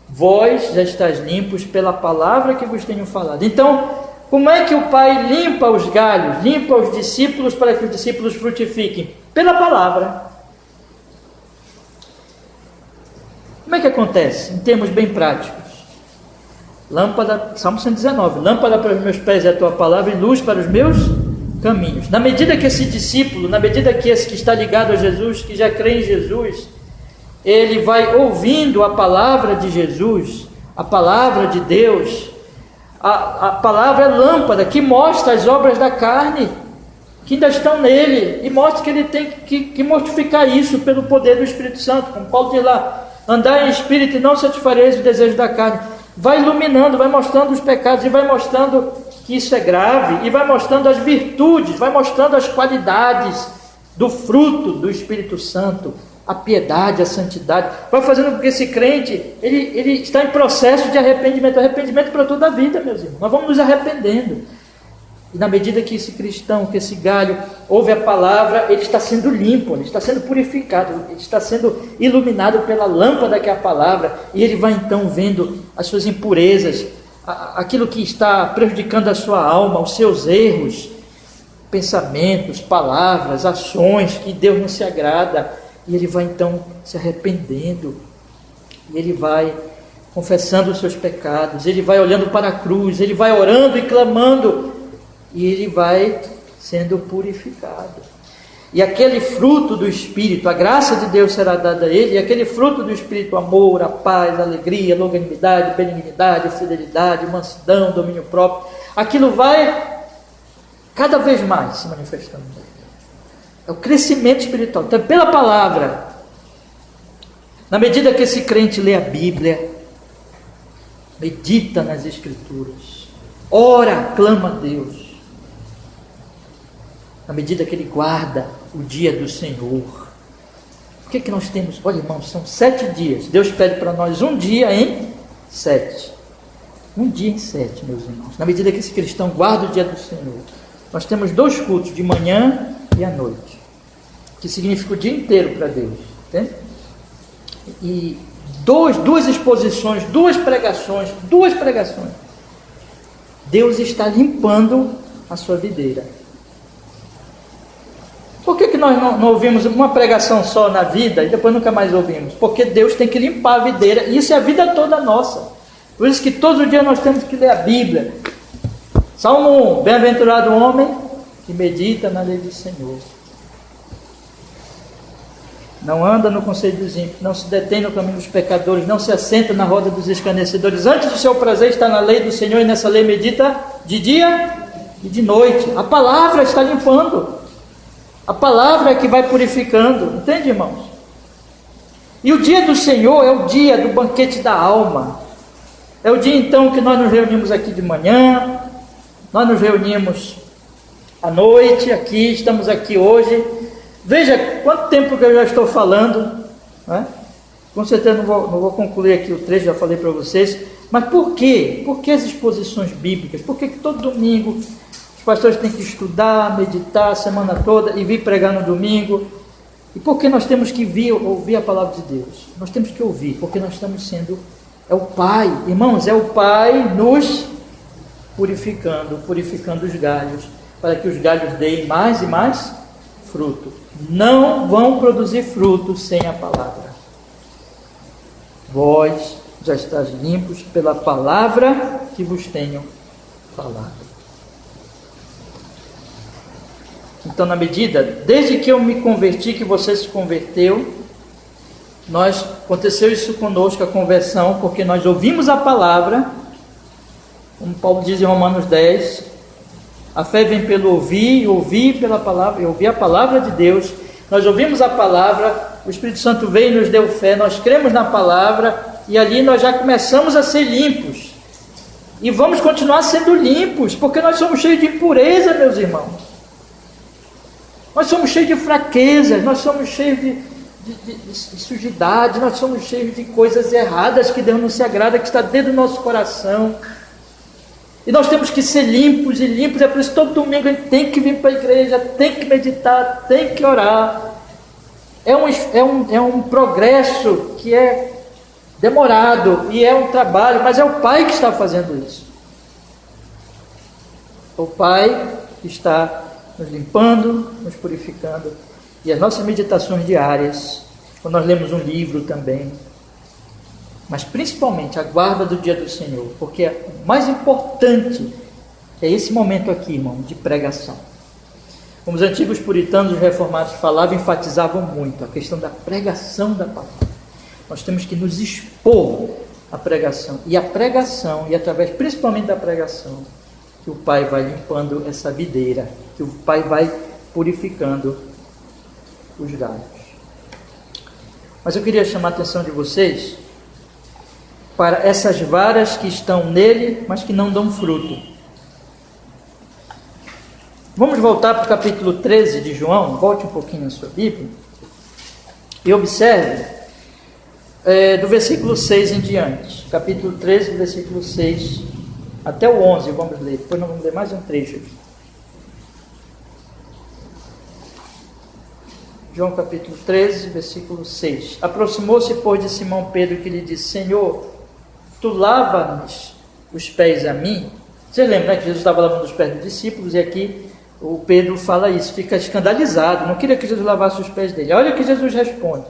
Vós já estáis limpos pela palavra que vos tenho falado. Então, como é que o pai limpa os galhos, limpa os discípulos para que os discípulos frutifiquem? Pela palavra. Como é que acontece? Em termos bem práticos. Lâmpada, Salmo 119. Lâmpada para os meus pés é a tua palavra e luz para os meus caminhos. Na medida que esse discípulo, na medida que esse que está ligado a Jesus, que já crê em Jesus, ele vai ouvindo a palavra de Jesus, a palavra de Deus, a palavra é lâmpada que mostra as obras da carne que ainda estão nele, e mostra que ele tem que mortificar isso pelo poder do Espírito Santo, como Paulo diz lá, andar em espírito e não satisfareis o desejo da carne. Vai iluminando, vai mostrando os pecados e vai mostrando que isso é grave, e vai mostrando as virtudes, vai mostrando as qualidades do fruto do Espírito Santo, a piedade, a santidade, vai fazendo com que esse crente, ele está em processo de arrependimento para toda a vida, meus irmãos. Nós vamos nos arrependendo, e na medida que esse cristão, que esse galho ouve a palavra, ele está sendo limpo, ele está sendo purificado, ele está sendo iluminado pela lâmpada que é a palavra, e ele vai então vendo as suas impurezas, aquilo que está prejudicando a sua alma, os seus erros, pensamentos, palavras, ações que Deus não se agrada, e ele vai então se arrependendo, e ele vai confessando os seus pecados, ele vai olhando para a cruz, ele vai orando e clamando, e ele vai sendo purificado. E aquele fruto do Espírito, a graça de Deus será dada a ele, e aquele fruto do Espírito, o amor, a paz, a alegria, a longanimidade, benignidade, a fidelidade, mansidão, domínio próprio, aquilo vai cada vez mais se manifestando. É o crescimento espiritual. Então, pela palavra, na medida que esse crente lê a Bíblia, medita nas Escrituras, ora, clama a Deus, na medida que ele guarda o dia do Senhor. O que nós temos? Olha, irmãos, são 7 dias. Deus pede para nós um dia em 7. Um dia em 7, meus irmãos. Na medida que esse cristão guarda o dia do Senhor, nós temos 2 cultos, de manhã e à noite, que significa o dia inteiro para Deus, entende? E 2 exposições, 2 pregações. Deus está limpando a sua videira. Por que nós não ouvimos uma pregação só na vida e depois nunca mais ouvimos? Porque Deus tem que limpar a videira, e isso é a vida toda nossa. Por isso que todos os dias nós temos que ler a Bíblia. Salmo 1, bem-aventurado o homem que medita na lei do Senhor. Não anda no conselho dos ímpios, não se detém no caminho dos pecadores, não se assenta na roda dos escarnecedores. Antes do seu prazer está na lei do Senhor, e nessa lei medita de dia e de noite. A palavra está limpando. A palavra é que vai purificando, entende, irmãos? E o dia do Senhor é o dia do banquete da alma. É o dia então que nós nos reunimos aqui de manhã, nós nos reunimos à noite, aqui, estamos aqui hoje. Veja quanto tempo que eu já estou falando, né? Com certeza não vou concluir aqui o trecho, já falei para vocês, mas por quê? Por que as exposições bíblicas? Por que todo domingo os pastores têm que estudar, meditar a semana toda e vir pregar no domingo? E por que nós temos que ouvir a palavra de Deus? Nós temos que ouvir, porque nós estamos sendo, é o Pai, irmãos, é o Pai nos purificando os galhos, para que os galhos deem mais e mais fruto. Não vão produzir fruto sem a palavra. Vós já estáis limpos pela palavra que vos tenho falado. Então, na medida, desde que eu me converti, que você se converteu, aconteceu isso conosco, a conversão, porque nós ouvimos a palavra, como Paulo diz em Romanos 10, a fé vem pelo ouvir, e ouvir pela palavra, e ouvir a palavra de Deus. Nós ouvimos a palavra, o Espírito Santo veio e nos deu fé, nós cremos na palavra, e ali nós já começamos a ser limpos. E vamos continuar sendo limpos, porque nós somos cheios de impureza, meus irmãos. Nós somos cheios de fraquezas, nós somos cheios de sujidade, nós somos cheios de coisas erradas que Deus não se agrada, que está dentro do nosso coração. E nós temos que ser limpos e limpos. É por isso que todo domingo a gente tem que vir para a igreja, tem que meditar, tem que orar. É um progresso que é demorado e é um trabalho, mas é o Pai que está fazendo isso. O Pai que está nos limpando, nos purificando. E as nossas meditações diárias, quando nós lemos um livro também, mas principalmente a guarda do dia do Senhor, porque o mais importante é esse momento aqui, irmão, de pregação. Como os antigos puritanos e reformados falavam, enfatizavam muito a questão da pregação da palavra. Nós temos que nos expor à pregação, e através principalmente da pregação, que o Pai vai limpando essa videira, que o Pai vai purificando os galhos. Mas eu queria chamar a atenção de vocês para essas varas que estão nele, mas que não dão fruto. Vamos voltar para o capítulo 13 de João, volte um pouquinho na sua Bíblia, e observe do versículo 6 em diante, capítulo 13, do versículo 6 até o 11, vamos ler, depois nós vamos ler mais um trecho aqui. João capítulo 13, versículo 6. Aproximou-se, pois, de Simão Pedro, que lhe disse: Senhor, tu lava-nos os pés a mim? Você lembra, né, que Jesus estava lavando os pés dos discípulos, e aqui o Pedro fala isso, fica escandalizado, não queria que Jesus lavasse os pés dele. Olha o que Jesus responde.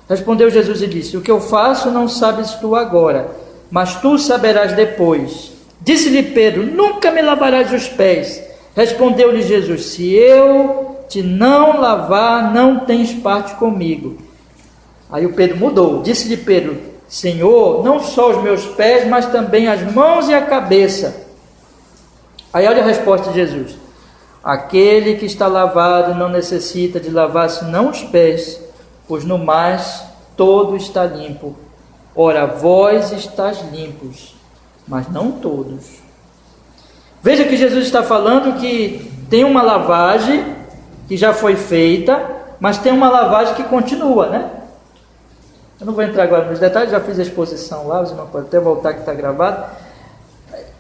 Respondeu Jesus e disse: o que eu faço não sabes tu agora, mas tu saberás depois. Disse-lhe Pedro: nunca me lavarás os pés. Respondeu-lhe Jesus: se eu te não lavar, não tens parte comigo. Aí o Pedro mudou. Disse-lhe Pedro: Senhor, não só os meus pés, mas também as mãos e a cabeça. Aí olha a resposta de Jesus: aquele que está lavado não necessita de lavar senão os pés, pois no mais todo está limpo. Ora, vós estáis limpos, mas não todos. Veja que Jesus está falando que tem uma lavagem que já foi feita, mas tem uma lavagem que continua, né? Eu não vou entrar agora nos detalhes, já fiz a exposição lá, os irmãos podem até voltar que está gravado.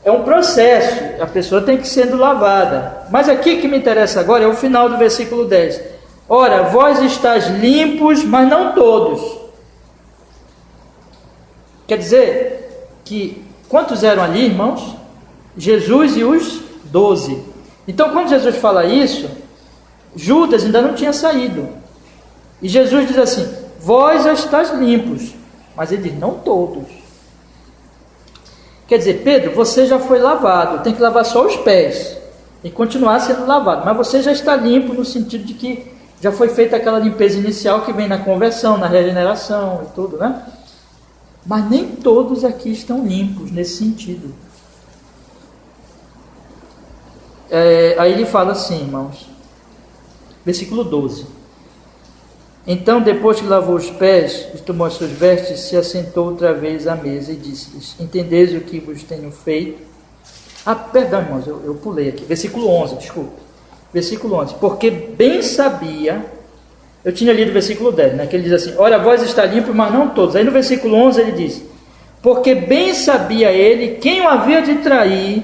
É um processo, a pessoa tem que ir sendo lavada. Mas aqui que me interessa agora é o final do versículo 10. Ora, vós estáis limpos, mas não todos. Quer dizer que, quantos eram ali, irmãos? Jesus e os 12. Então, quando Jesus fala isso, Judas ainda não tinha saído. E Jesus diz assim: vós já estáis limpos. Mas ele diz: não todos. Quer dizer, Pedro, você já foi lavado, tem que lavar só os pés e continuar sendo lavado. Mas você já está limpo no sentido de que já foi feita aquela limpeza inicial que vem na conversão, na regeneração e tudo, né? Mas nem todos aqui estão limpos nesse sentido. Aí ele fala assim, irmãos, versículo 12. Então, depois que lavou os pés e tomou as suas vestes, se assentou outra vez à mesa e disse-lhes: entendeis o que vos tenho feito? Perdão, irmãos, eu pulei aqui. Versículo 11, desculpe. Versículo 11. Porque bem sabia, eu tinha lido o versículo 10, né, que ele diz assim: ora, vós está limpo, mas não todos. Aí no versículo 11 ele diz: porque bem sabia ele quem o havia de trair,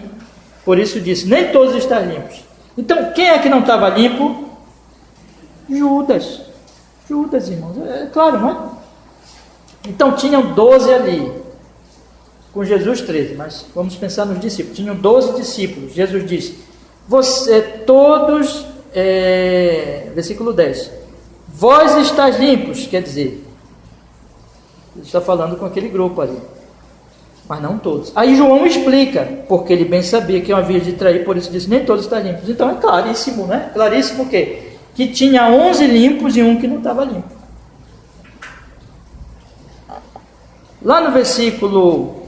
por isso disse: nem todos estão limpos. Então, quem é que não estava limpo? Judas. Judas, irmãos, é claro, não é? Então tinham 12 ali, com Jesus 13, mas vamos pensar nos discípulos. Tinham 12 discípulos. Jesus disse: todos, versículo 10, vós estáis limpos, quer dizer, ele está falando com aquele grupo ali, mas não todos. Aí João explica, porque ele bem sabia que havia de trair, por isso disse: nem todos estão limpos. Então é claríssimo, né? Claríssimo o quê? Que tinha 11 limpos e um que não estava limpo. Lá no versículo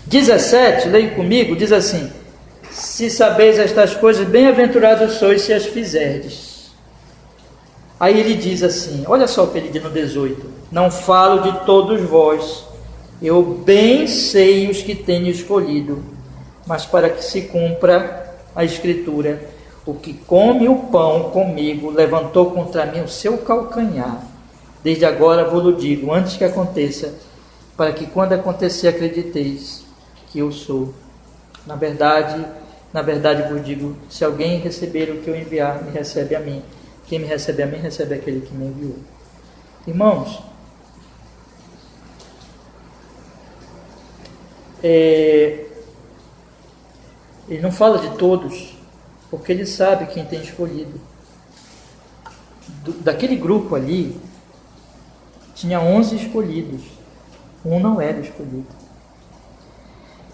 17, leia comigo, diz assim: se sabeis estas coisas, bem-aventurados sois se as fizerdes. Aí ele diz assim, olha só o que ele diz no 18: não falo de todos vós, Eu bem sei os que tenho escolhido, mas para que se cumpra a Escritura, o que come o pão comigo levantou contra mim o seu calcanhar. Desde agora vou-lo digo, antes que aconteça, para que quando acontecer acrediteis que eu sou. Na verdade vos digo, se alguém receber o que eu enviar, me recebe a mim. Quem me recebe a mim, recebe aquele que me enviou. Irmãos, ele não fala de todos, porque ele sabe quem tem escolhido. Daquele grupo ali, tinha 11 escolhidos, um não era escolhido.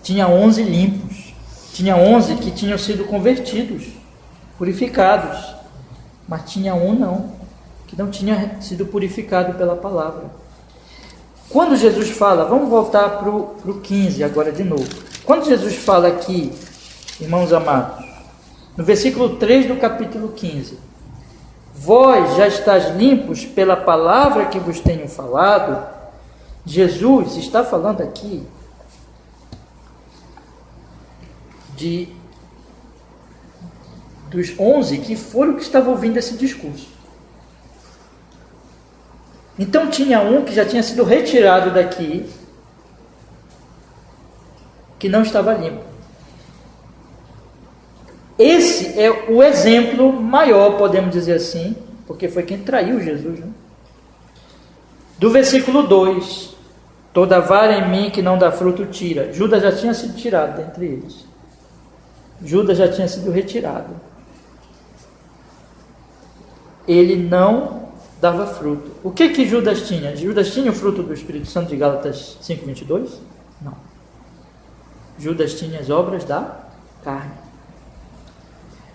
Tinha 11 limpos, tinha 11 que tinham sido convertidos, purificados, mas tinha um não, que não tinha sido purificado pela palavra. Quando Jesus fala, vamos voltar para o 15 agora de novo. Quando Jesus fala aqui, irmãos amados, no versículo 3 do capítulo 15, vós já estáis limpos pela palavra que vos tenho falado, Jesus está falando aqui dos 11 que foram que estavam ouvindo esse discurso. Então tinha um que já tinha sido retirado daqui, que não estava limpo. Esse é o exemplo maior, podemos dizer assim, porque foi quem traiu Jesus, né? Do versículo 2, toda vara em mim que não dá fruto tira. Judas já tinha sido tirado dentre eles. Judas já tinha sido retirado. Ele não dava fruto. O que Judas tinha? Judas tinha o fruto do Espírito Santo de Gálatas 5:22? Não. Judas tinha as obras da carne.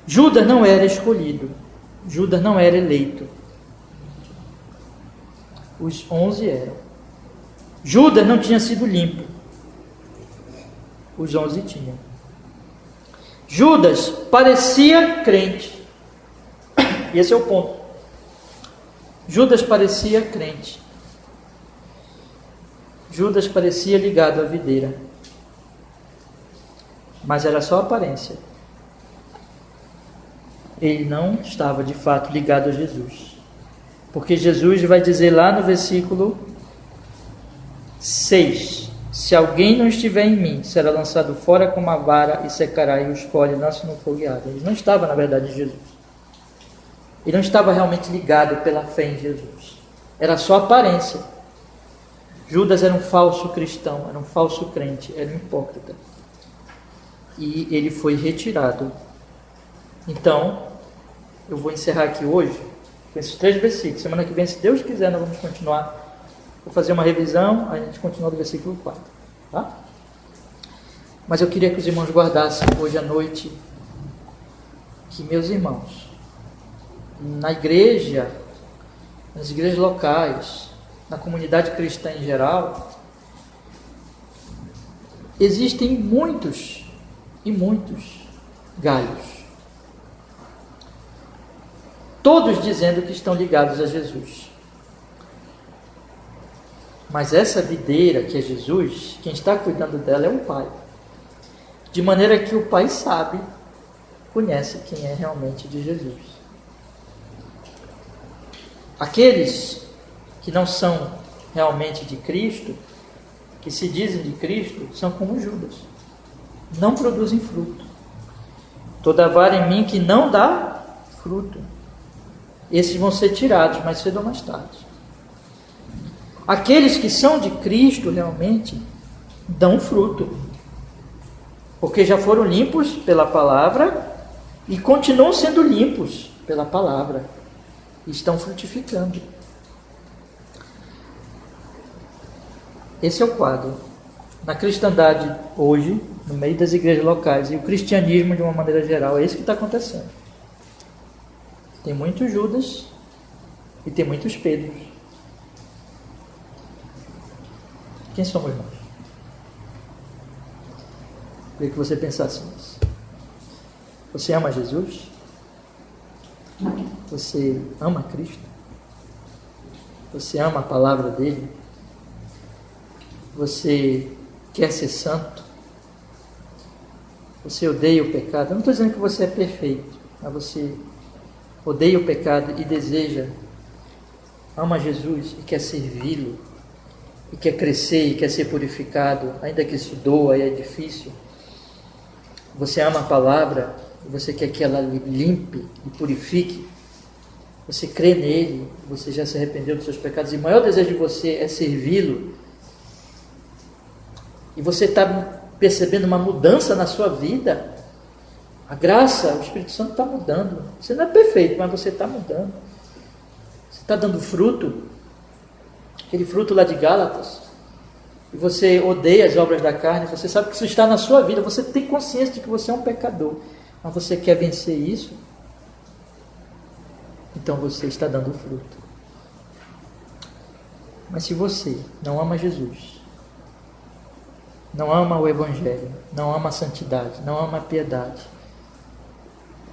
Judas não era escolhido. Judas não era eleito. Os 11 eram. Judas não tinha sido limpo. Os 11 tinham. Judas parecia crente. E esse é o ponto. Judas parecia crente. Judas parecia ligado à videira. Mas era só aparência. Ele não estava de fato ligado a Jesus. Porque Jesus vai dizer lá no versículo 6: se alguém não estiver em mim, será lançado fora como a vara e secará, e o espólio nasce no fogo e água. Ele não estava, na verdade, em Jesus. Ele não estava realmente ligado pela fé em Jesus. Era só aparência. Judas era um falso cristão, era um falso crente, era um hipócrita. E ele foi retirado. Então, eu vou encerrar aqui hoje com esses 3 versículos. Semana que vem, se Deus quiser, nós vamos continuar. Vou fazer uma revisão, aí a gente continua do versículo 4. Tá? Mas eu queria que os irmãos guardassem hoje à noite que, meus irmãos, na igreja, nas igrejas locais, na comunidade cristã em geral, existem muitos e muitos galhos. Todos dizendo que estão ligados a Jesus. Mas essa videira que é Jesus, quem está cuidando dela é o Pai. De maneira que o Pai sabe, conhece quem é realmente de Jesus. Aqueles que não são realmente de Cristo, que se dizem de Cristo, são como Judas. Não produzem fruto. Toda vara em mim que não dá fruto. Esses vão ser tirados mais cedo ou mais tarde. Aqueles que são de Cristo realmente dão fruto. Porque já foram limpos pela palavra e continuam sendo limpos pela palavra. Estão frutificando. Esse é o quadro. Na cristandade hoje, no meio das igrejas locais, e o cristianismo de uma maneira geral, é isso que está acontecendo. Tem muitos Judas e tem muitos Pedros. Quem somos nós? Queria que você pensasse nisso. Você ama Jesus? Você ama Cristo? Você ama a palavra dele? Você quer ser santo? Você odeia o pecado? Eu não estou dizendo que você é perfeito, mas você odeia o pecado e deseja, ama Jesus e quer servi-lo, e quer crescer e quer ser purificado, ainda que isso doa e é difícil. Você ama a palavra e você quer que ela lhe limpe e purifique. Você crê nele, você já se arrependeu dos seus pecados e o maior desejo de você é servi-lo. E você está percebendo uma mudança na sua vida. A graça, o Espírito Santo está mudando. Você não é perfeito, mas você está mudando. Você está dando fruto, aquele fruto lá de Gálatas. E você odeia as obras da carne, você sabe que isso está na sua vida, você tem consciência de que você é um pecador, mas você quer vencer isso, então você está dando fruto. Mas se você não ama Jesus, não ama o Evangelho, não ama a santidade, não ama a piedade,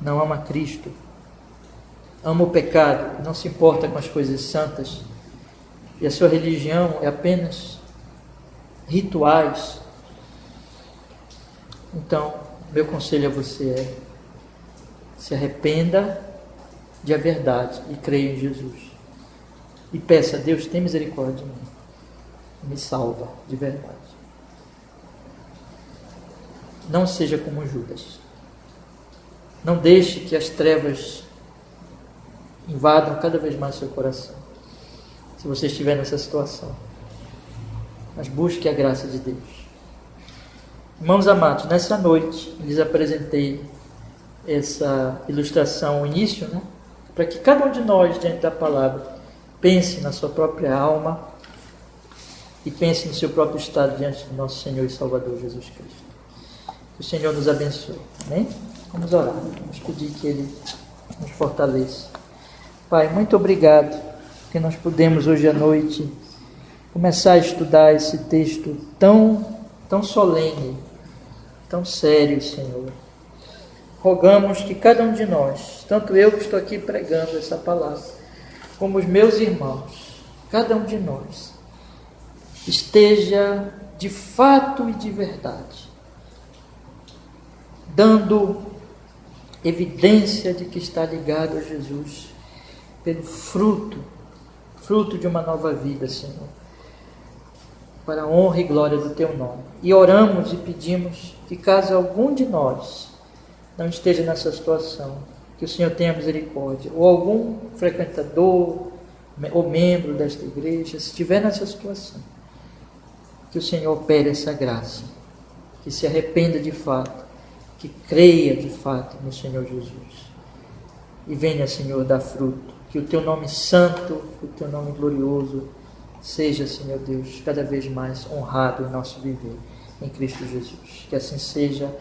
não ama Cristo, ama o pecado, não se importa com as coisas santas, e a sua religião é apenas rituais, então, meu conselho a você é: se arrependa de a verdade e creia em Jesus. E peça a Deus, tem misericórdia de mim. Me salva de verdade. Não seja como Judas. Não deixe que as trevas invadam cada vez mais seu coração. Se você estiver nessa situação. Mas busque a graça de Deus. Irmãos amados, nessa noite lhes apresentei essa ilustração, o início, para que cada um de nós, diante da palavra, pense na sua própria alma e pense no seu próprio estado diante do nosso Senhor e Salvador Jesus Cristo. Que o Senhor nos abençoe. Amém? Vamos orar. Vamos pedir que Ele nos fortaleça. Pai, muito obrigado que nós pudemos hoje à noite começar a estudar esse texto tão solene, tão sério, Senhor. Rogamos que cada um de nós, tanto eu que estou aqui pregando essa palavra, como os meus irmãos, cada um de nós, esteja de fato e de verdade, dando evidência de que está ligado a Jesus, pelo fruto de uma nova vida, Senhor, para a honra e glória do Teu nome. E oramos e pedimos que caso algum de nós não esteja nessa situação, que o Senhor tenha misericórdia, ou algum frequentador ou membro desta igreja, se estiver nessa situação, que o Senhor opere essa graça, que se arrependa de fato, que creia de fato no Senhor Jesus, e venha, Senhor, dar fruto, que o Teu nome santo, o Teu nome glorioso, seja, Senhor Deus, cada vez mais honrado em nosso viver, em Cristo Jesus. Que assim seja.